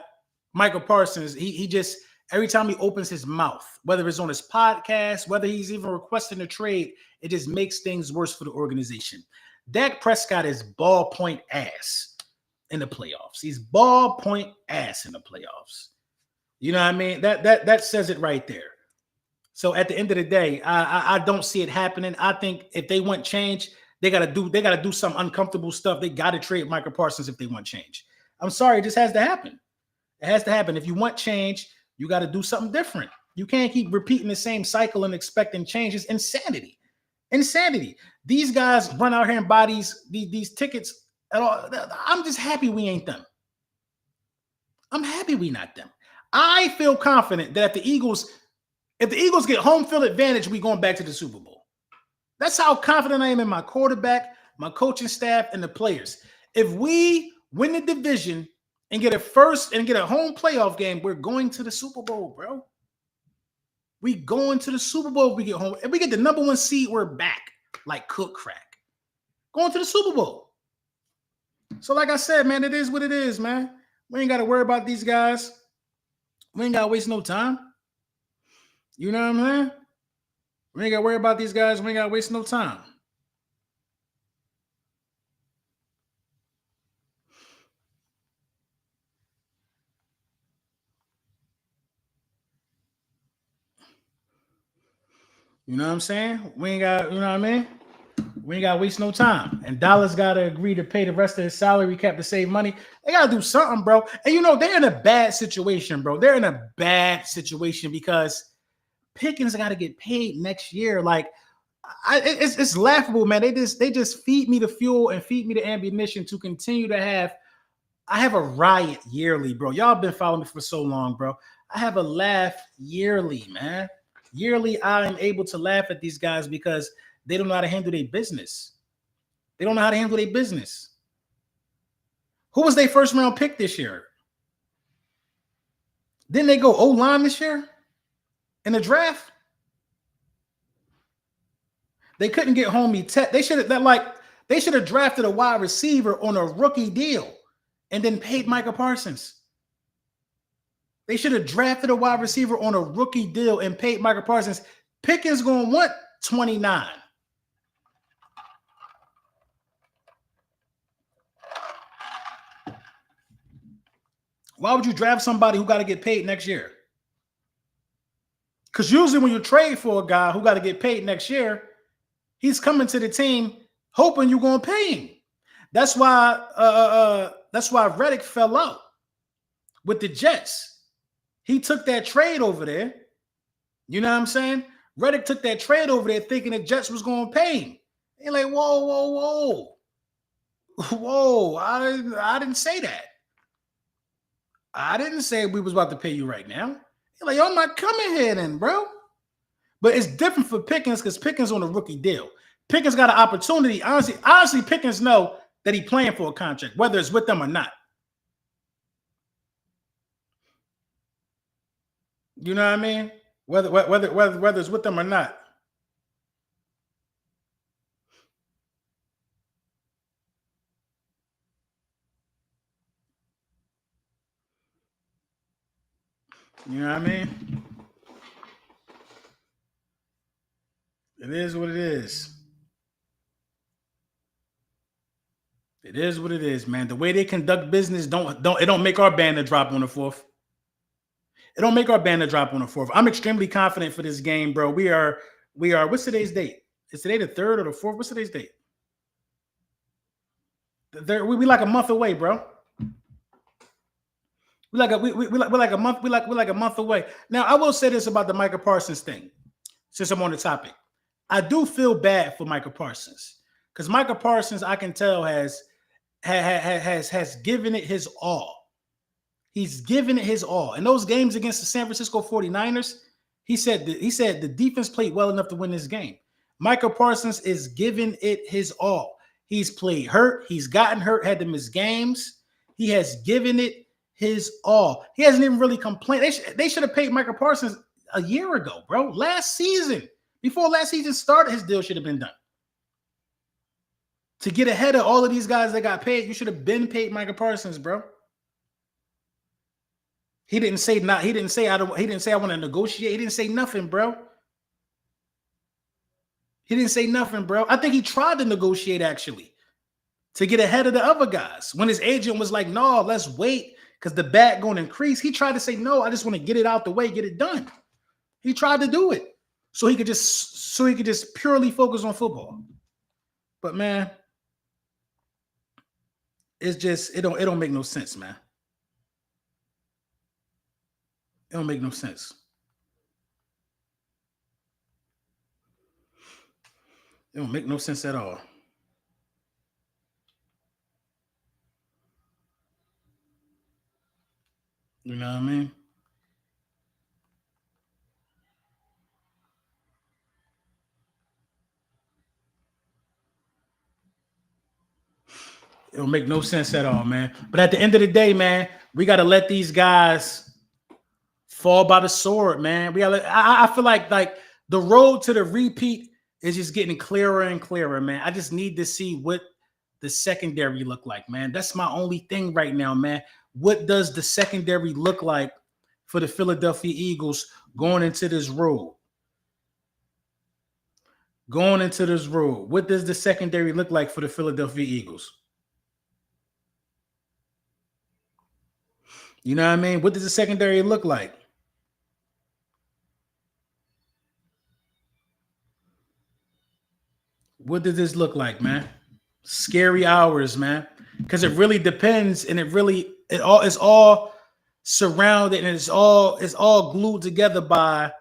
Micah Parsons, he just, every time he opens his mouth, whether it's on his podcast, whether he's even requesting a trade, it just makes things worse for the organization. Dak Prescott is ballpoint ass in the playoffs. He's ballpoint ass in the playoffs. You know what I mean? That says it right there. So at the end of the day, I don't see it happening. I think if they want change, they gotta do some uncomfortable stuff. They gotta trade Micah Parsons if they want change. I'm sorry, it just has to happen. It has to happen. If you want change, you got to do something different. You can't keep repeating the same cycle and expecting change. It's insanity. Insanity. These guys run out here and buy these tickets at all. I'm just happy we ain't them. I'm happy we not them. I feel confident that if the Eagles get home field advantage, we going back to the Super Bowl. That's how confident I am in my quarterback, my coaching staff, and the players. If we win the division and get a home playoff game, we're going to the Super Bowl, bro. We going to the Super Bowl if we get home. If we get the number 1 seed, we're back like cook crack. Going to the Super Bowl. So like I said, man, it is what it is, man. We ain't got to worry about these guys. We ain't got to waste no time. You know what I'm saying? We ain't got to worry about these guys. We ain't got to waste no time. You know what I'm saying? We ain't got, you know what I mean? We ain't got to waste no time. And Dallas got to agree to pay the rest of his salary cap to save money. They got to do something, bro. And, you know, they're in a bad situation, bro. They're in a bad situation because Pickens got to get paid next year. Like, it's laughable, man. They just feed me the fuel and feed me the ammunition to continue to have. I have a riot yearly, bro. Y'all been following me for so long, bro. I have a laugh yearly, man. Yearly, I am able to laugh at these guys because they don't know how to handle their business. They don't know how to handle their business. Who was their first round pick this year? Didn't they go O-line this year in the draft? They couldn't get homie Tech. They should have drafted a wide receiver on a rookie deal and then paid Micah Parsons. They should have drafted a wide receiver on a rookie deal and paid Micah Parsons. Pickens going to want 29. Why would you draft somebody who got to get paid next year? Because usually when you trade for a guy who got to get paid next year, he's coming to the team hoping you're going to pay him. That's why Reddick fell out with the Jets. He took that trade over there. You know what I'm saying? Reddick took that trade over there thinking the Jets was going to pay him. They're like, whoa. I didn't say that. I didn't say we was about to pay you right now. You're like, I'm not coming here then, bro. But it's different for Pickens because Pickens on a rookie deal. Pickens got an opportunity. Honestly, Pickens know that he playing for a contract, whether it's with them or not. You know what I mean? Whether it's with them or not. You know what I mean? It is what it is. It is what it is, man. The way they conduct business don't make our banner drop on the 4th. It don't make our banner drop on the 4th. I'm extremely confident for this game, bro. We are. What's today's date? Is today the 3rd or the 4th? What's today's date? We like a month away, bro. We're like a month away. Now, I will say this about the Micah Parsons thing, since I'm on the topic. I do feel bad for Micah Parsons because Micah Parsons, I can tell, has given it his all. He's given it his all. In those games against the San Francisco 49ers, he said the defense played well enough to win this game. Micah Parsons is giving it his all. He's played hurt. He's gotten hurt, had to miss games. He has given it his all. He hasn't even really complained. They should have paid Micah Parsons a year ago, bro. Last season. Before last season started, his deal should have been done. To get ahead of all of these guys that got paid, you should have been paid Micah Parsons, bro. He didn't say I want to negotiate. He didn't say nothing, bro. He didn't say nothing, bro. I think he tried to negotiate actually to get ahead of the other guys. When his agent was like, "No, let's wait because the bag going to increase." He tried to say, "No, I just want to get it out the way, get it done." He tried to do it so he could just purely focus on football. But man, it's just it don't make no sense, man. It don't make no sense. It don't make no sense at all. You know what I mean? It don't make no sense at all, man. But at the end of the day, man, we got to let these guys fall by the sword, man. I feel like the road to the repeat is just getting clearer and clearer, man. I just need to see what the secondary look like, man. That's my only thing right now, man. What does the secondary look like for the Philadelphia Eagles going into this road? Going into this road, what does the secondary look like for the Philadelphia Eagles? You know what I mean? What does the secondary look like? What does this look like, man? Scary hours, man. Because it really depends, and it's all surrounded, and it's all glued together by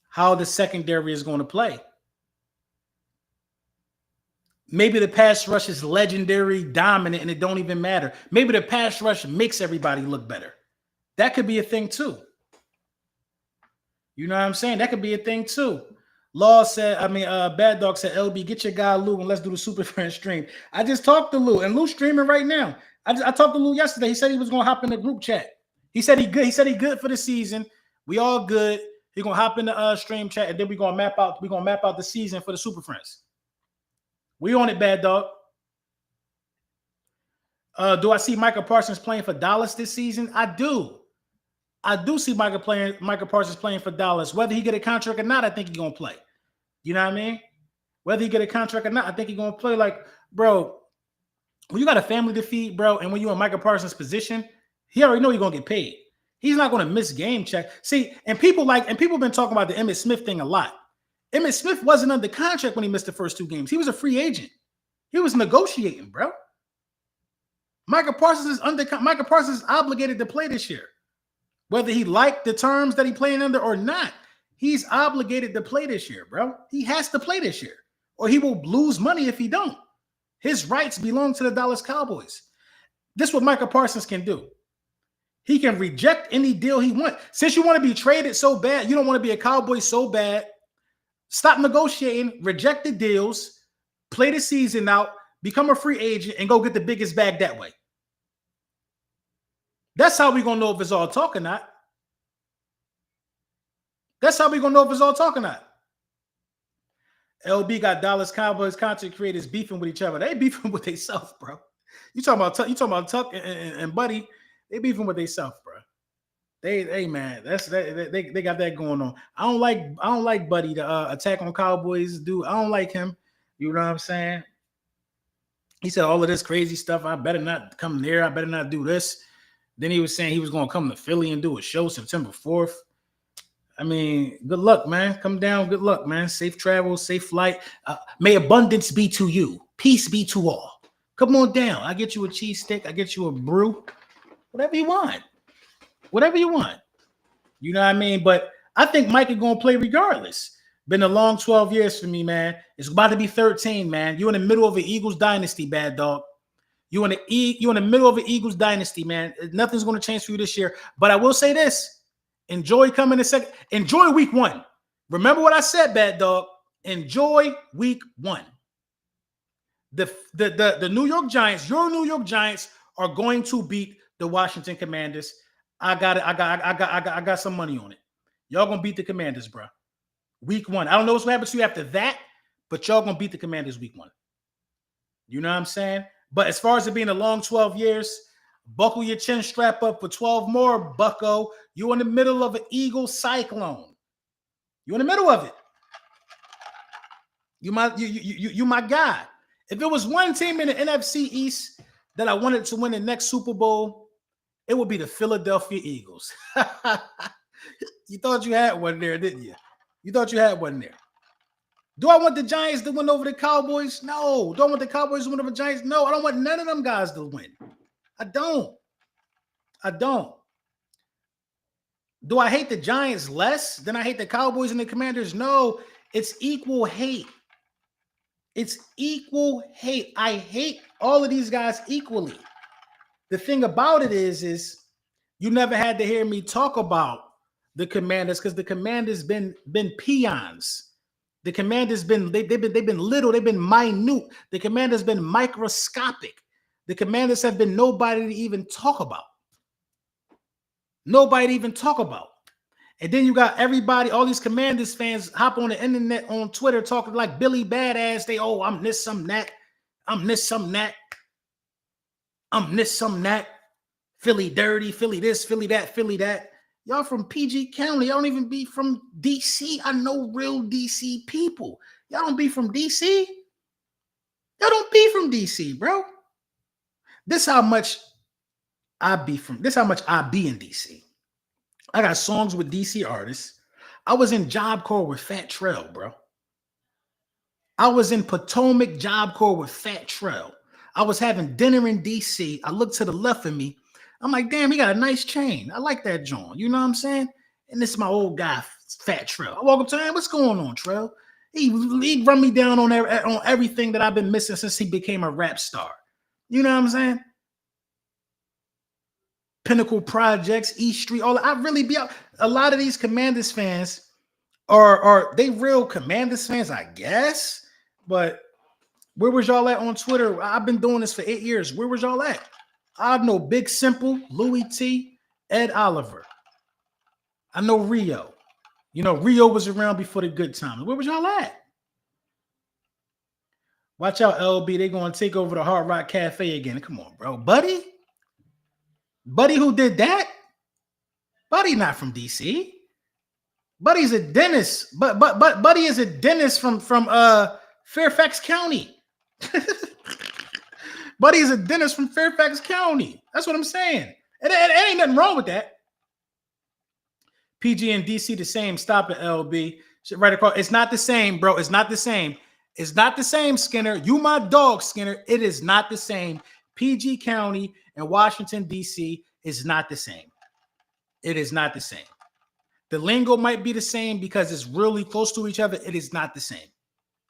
how the secondary is going to play. Maybe the pass rush is legendary, dominant, and it don't even matter. Maybe the pass rush makes everybody look better. That could be a thing too. You know what I'm saying? That could be a thing too. Bad Dog said, LB, get your guy Lou and let's do the Super Friends stream. I just talked to Lou, and Lou's streaming right now. I talked to Lou yesterday. He said he was going to hop in the group chat. He said he good. He said he good for the season. We all good. He's going to hop in the stream chat, and then we're going to map out the season for the Super Friends. We on it, Bad Dog. Do I see Micah Parsons playing for Dallas this season? I do. I do see Micah Parsons playing for Dallas. Whether he get a contract or not, I think he's going to play. You know what I mean? Whether he get a contract or not, I think he's going to play. Like, bro, when you got a family to feed, bro, and when you're in Micah Parsons' position, he already know you're going to get paid. He's not going to miss game check. See, and people been talking about the Emmitt Smith thing a lot. Emmitt Smith wasn't under contract when he missed the first 2 games. He was a free agent. He was negotiating, bro. Micah Parsons is obligated to play this year. Whether he liked the terms that he playing under or not, he's obligated to play this year, bro. He has to play this year, or he will lose money if he don't. His rights belong to the Dallas Cowboys. This is what Micah Parsons can do. He can reject any deal he wants. Since you want to be traded so bad, you don't want to be a Cowboy so bad, stop negotiating, reject the deals, play the season out, become a free agent, and go get the biggest bag that way. That's how we're going to know if it's all talk or not. That's how we're going to know if it's all talk or not. LB got Dallas Cowboys content creators beefing with each other. They beefing with themselves, bro. You talking about Tuck and Buddy? They beefing with themselves, bro. They man, they got that going on. I don't like Buddy, the attack on Cowboys dude. I don't like him. You know what I'm saying? He said all of this crazy stuff. I better not come there. I better not do this. Then he was saying he was going to come to Philly and do a show September 4th. I mean, good luck, man. Come down. Good luck, man. Safe travel, safe flight. May abundance be to you. Peace be to all. Come on down. I get you a cheesesteak. I get you a brew. Whatever you want. Whatever you want. You know what I mean? But I think Mike is going to play regardless. Been a long 12 years for me, man. It's about to be 13, man. You're in the middle of an Eagles dynasty, bad dog. You're in the middle of an Eagles dynasty, man. Nothing's going to change for you this year. But I will say this. Enjoy coming in second. Enjoy week 1. Remember what I said, bad dog. Enjoy week 1. The New York Giants, your New York Giants, are going to beat the Washington Commanders. I got some money on it. Y'all gonna beat the Commanders, bro. Week 1. I don't know what's gonna happen to you after that, but y'all gonna beat the Commanders week 1. You know what I'm saying? But as far as it being a long 12 years, buckle your chin strap up for 12 more, bucko. You're in the middle of an Eagle cyclone. You're in the middle of it. You my guy. If it was one team in the NFC East that I wanted to win the next Super Bowl, it would be the Philadelphia Eagles. You thought you had one there, didn't you? You thought you had one there. Do I want the Giants to win over the Cowboys? No. Do I want the Cowboys to win over the Giants? No. I don't want none of them guys to win. I don't. Do I hate the Giants less than I hate the Cowboys and the Commanders? No. It's equal hate. It's equal hate. I hate all of these guys equally. The thing about it is you never had to hear me talk about the Commanders because the Commanders been peons. The Commanders they've been little, they've been minute. The Commanders been microscopic. The Commanders have been nobody to even talk about. Nobody to even talk about. And then you got everybody, all these Commanders fans hop on the internet, on Twitter, talking like Billy Badass. I'm this, some that. I'm this, some that. I'm this, some that. Philly dirty, Philly this, Philly that, Philly that. Y'all from PG County. Y'all don't even be from DC. I know real DC people. Y'all don't be from DC. Y'all don't be from DC, bro. This how much I be in DC. I got songs with DC artists. I was in Job Corps with Fat Trell, bro. I was in Potomac Job Corps with Fat Trell. I was having dinner in DC. I looked to the left of me. I'm like, damn, he got a nice chain. I like that joint. You know what I'm saying? And this is my old guy, Fat Trell. I walk up to him, what's going on, Trell? He run me down on everything that I've been missing since he became a rap star. You know what I'm saying? Pinnacle Projects, East Street, all. I really be out. A lot of these Commanders fans are they real Commanders fans, I guess. But where was y'all at on Twitter? I've been doing this for 8 years. Where was y'all at? I know Big Simple, Louis T, Ed Oliver. I know Rio. You know, Rio was around before the good times. Where was y'all at? Watch out, LB. They're going to take over the Hard Rock Cafe again. Come on, bro. Buddy? Buddy who did that? Buddy not from DC. Buddy's a dentist. But Buddy is a dentist from Fairfax County. Buddy is a dentist from Fairfax County. That's what I'm saying. It ain't nothing wrong with that. PG and DC the same. Stop it, LB. Shit right across. It's not the same, bro. It's not the same. It's not the same, Skinner. You my dog, Skinner. It is not the same. PG County and Washington, D.C. is not the same. It is not the same. The lingo might be the same because it's really close to each other. It is not the same.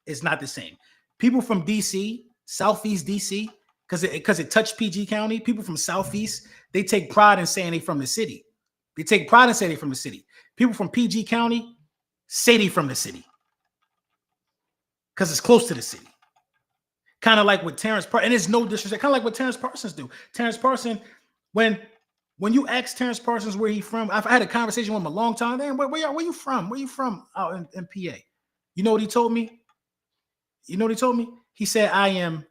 It's not the same. People from D.C., Southeast D.C., because it touched PG County, people from Southeast, they take pride in saying they from the city. They take pride in saying they from the city. People from PG County say they from the city because it's close to the city. Kind of like what Terrence Parsons, and it's no disrespect, kind of like what Terrence Parsons do. Terrence Parsons, when you ask Terrence Parsons where he from, I've had a conversation with him a long time. Man, where you from? Where you from out in PA? You know what he told me? He said, I am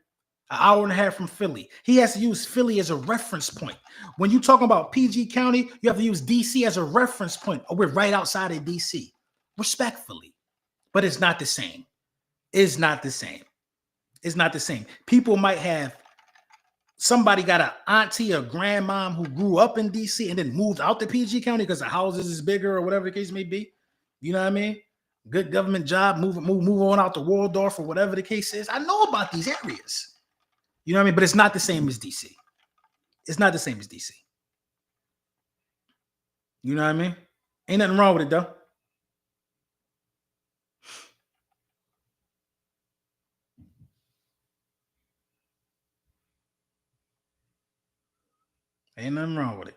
an hour and a half from Philly. He has to use Philly as a reference point. When you talk about PG County, you have to use DC as a reference point. Oh, we're right outside of DC. Respectfully. But it's not the same. It's not the same. It's not the same. People might have somebody got an auntie or grandmom who grew up in DC and then moved out to PG County because the houses is bigger or whatever the case may be. You know what I mean? Good government job, move on out to Waldorf or whatever the case is. I know about these areas. You know what I mean? But it's not the same as DC. It's not the same as DC. You know what I mean? Ain't nothing wrong with it though. Ain't nothing wrong with it.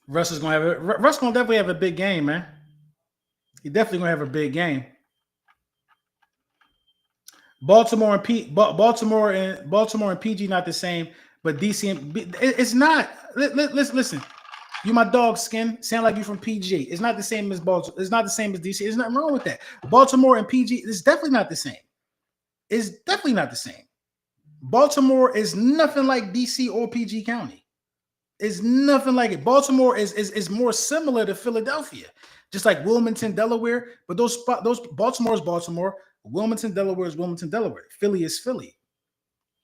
Russ gonna definitely have a big game, man. He definitely gonna have a big game. Baltimore and PG not the same, but DC and it's not. Listen, you my dog Skin. Sound like you from PG. It's not the same as Baltimore. It's not the same as DC. There's nothing wrong with that. Baltimore and PG is definitely not the same. It's definitely not the same. Baltimore is nothing like DC or PG County. It's nothing like it. Baltimore is more similar to Philadelphia, just like Wilmington, Delaware. But those Baltimore is Baltimore. Wilmington, Delaware is Wilmington, Delaware. Philly is Philly.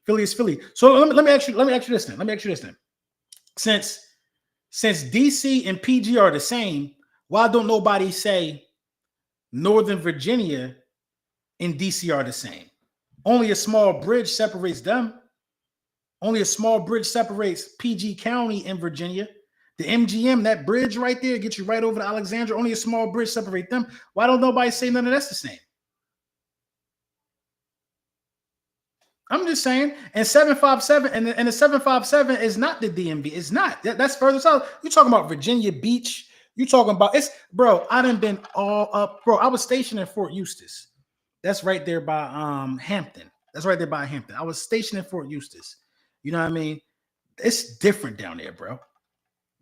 Philly is Philly. So let me ask you this then. Since DC and PG are the same, why don't nobody say Northern Virginia and DC are the same? Only a small bridge separates them. Only a small bridge separates PG County and Virginia. The MGM, that bridge right there, gets you right over to Alexandria. Only a small bridge separates them. Why don't nobody say none of that's the same? I'm just saying, and 757 and the 757 is not the DMV. It's not. That's further south. You're talking about Virginia Beach. You're talking about it's, bro. I done been all up, bro. I was stationed in Fort Eustis. That's right there by Hampton. That's right there by Hampton. I was stationed in Fort Eustis. You know what I mean? It's different down there, bro.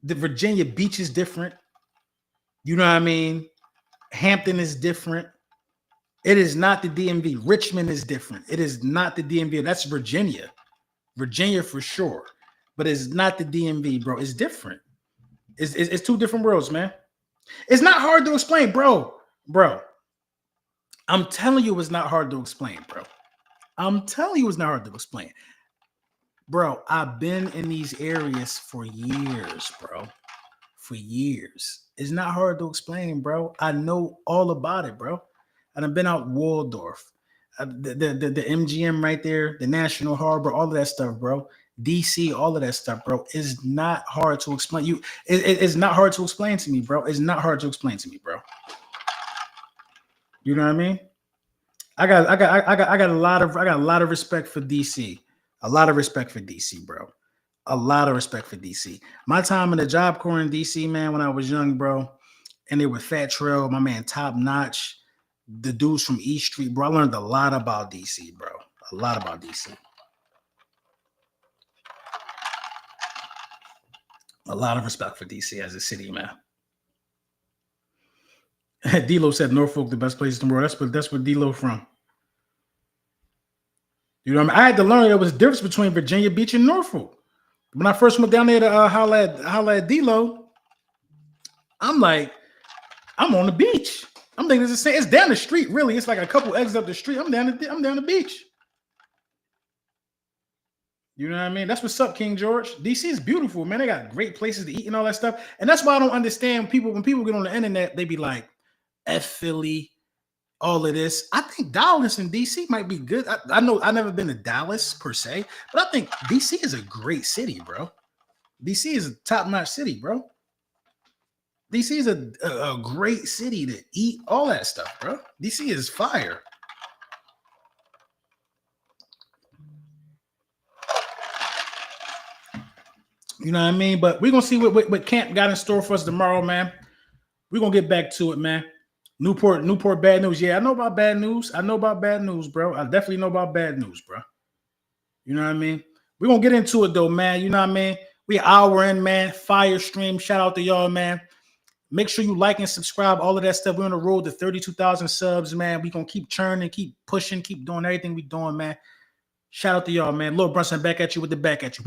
The Virginia Beach is different. You know what I mean? Hampton is different. It is not the DMV. Richmond is different. It is not the DMV. That's Virginia. Virginia for sure. But it's not the DMV, bro. It's different. It's two different worlds, man. It's not hard to explain, bro. Bro. I'm telling you it's not hard to explain, bro. I'm telling you it's not hard to explain. Bro, I've been in these areas for years, bro. For years. It's not hard to explain, bro. I know all about it, bro. And I've been out Waldorf, the MGM right there, the National Harbor, all of that stuff, bro. DC, all of that stuff, bro. It's not hard to explain. It's not hard to explain to me, bro. It's not hard to explain to me, bro. You know what I mean? I got a lot of respect for DC. A lot of respect for DC, bro. A lot of respect for DC. My time in the Job Corps in DC, man, when I was young, bro, and they were Fat Trail, my man Top Notch, the dudes from East Street, bro. I learned a lot about DC, bro. A lot about DC. A lot of respect for DC as a city, man. D-Lo said Norfolk, the best place in the world. That's where D-Lo from. You know what I mean? I had to learn there was a difference between Virginia Beach and Norfolk. When I first went down there to holla at D-Lo, I'm like, I'm on the beach. I'm thinking it's the same. It's down the street, really. It's like a couple exits up the street. I'm down the beach. You know what I mean? That's what's up, King George. DC is beautiful, man. They got great places to eat and all that stuff. And that's why I don't understand people when people get on the internet, they be like, F Philly, all of this. I think Dallas and DC might be good. I know I've never been to Dallas per se, but I think DC is a great city, bro. DC is a top-notch city, bro. DC is a great city to eat all that stuff, bro. DC is fire. You know what I mean? But we're gonna see what Camp got in store for us tomorrow, man. We're gonna get back to it, man. Newport bad news. Yeah, I know about bad news. Bro. I definitely know about bad news, bro. You know what I mean? We're gonna get into it though, man. You know what I mean? We an hour in, man. Fire stream. Shout out to y'all, man. Make sure you like and subscribe, all of that stuff. We're on the road to 32,000 subs, man. We gonna keep churning, keep pushing, keep doing everything we doing, man. Shout out to y'all, man. Lil Brunson back at you with the back at you.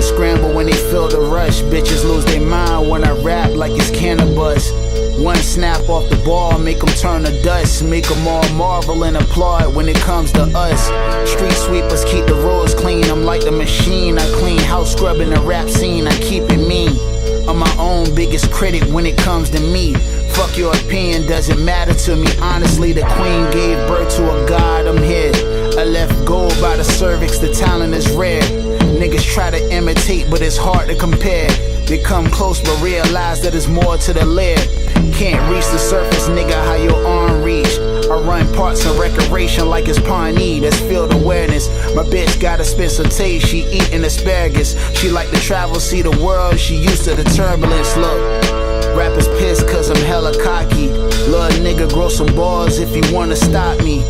Scramble when they feel the rush. Bitches lose their mind when I rap like it's cannabis. One snap off the ball, make them turn to dust. Make them all marvel and applaud when it comes to us. Street sweepers keep the roads clean. I'm like the machine. I clean house scrubbing the rap scene. I keep it mean. I'm my own biggest critic when it comes to me. Fuck your opinion, doesn't matter to me. Honestly, the queen gave birth to a god. I'm here. I left gold by the cervix. The talent is rare. Niggas try to imitate, but it's hard to compare. They come close, but realize that there's more to the lair. Can't reach the surface, nigga, how your arm reach. I run parts of recreation like it's Pawnee. That's field awareness. My bitch gotta spit some taste. She eating asparagus. She like to travel, see the world. She used to the turbulence. Look, rappers pissed cause I'm hella cocky. Little nigga, grow some balls if you wanna stop me.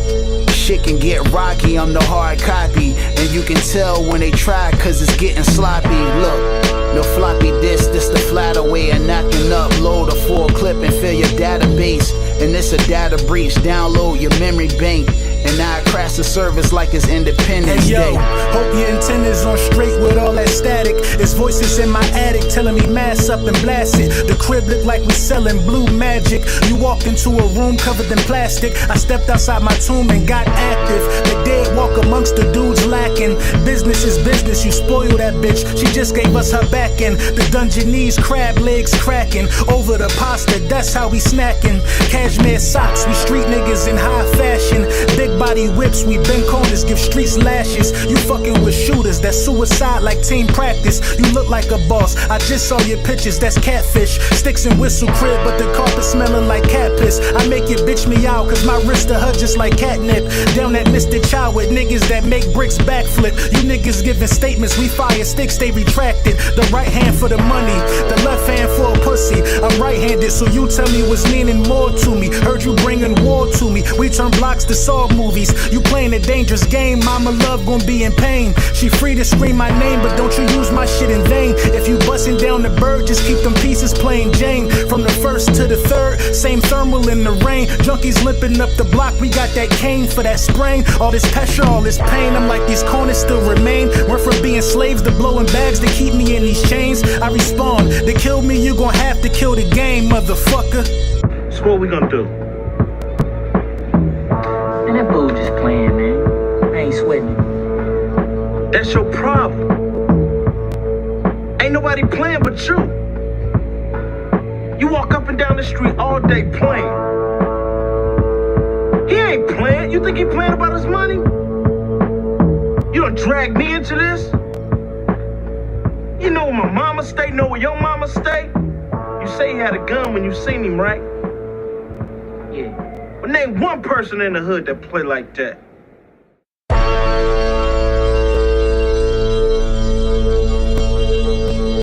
Shit can get rocky, I'm the hard copy. And you can tell when they try cause it's getting sloppy. Look, no floppy disk, this the flatter way of knocking up. Load a full clip and fill your database. And it's a data breach, download your memory bank. And I crash the service like it's Independence Day. Hope your antennas on straight with all that static. It's voices in my attic telling me mass up and blast it. The crib look like we selling blue magic. You walked into a room covered in plastic. I stepped outside my tomb and got active. The dead walk amongst the dudes lacking. Business is business, you spoil that bitch. She just gave us her back end. The Dungenese crab legs cracking. Over the pasta, that's how we snacking. Cashmere socks, we street niggas in high fashion. Big body whips, we bend corners, give streets lashes. You fucking with shooters, that's suicide like team practice. You look like a boss, I just saw your pictures, that's catfish. Sticks and whistle crib, but the carpet smelling like cat piss. I make it bitch me out, cause my wrist to her just like catnip. Down that Mr. Child with niggas that make bricks backflip. You niggas giving statements, we fire sticks, they retracted. The right hand for the money, the left hand for a pussy. I'm right-handed, so you tell me what's meaning more to me. Heard you bringing war to me, we turn blocks to Saw movies. You playing a dangerous game, mama love gon' be in pain. She free to scream my name, but don't you use my shit in vain. If you busting down the bird, just keep them pieces plain Jane. From the first to the third, same thermal in the rain. Junkies limping up the block, we got that cane for that sprain. All this pressure, all this pain, I'm like these corners still remain. Went from being slaves to blowing bags to keep me in these chains. I respond, to kill me you gon' have to kill the game, motherfucker. So what we gonna do? And that bull just playing, man. I ain't sweating. That's your problem. Ain't nobody playing but you. You walk up and down the street all day playing. He ain't playing. You think he playing about his money? You done drag me into this? You know where my mama stay, know where your mama stay? You say he had a gun when you seen him, right? Yeah. But name one person in the hood that play like that.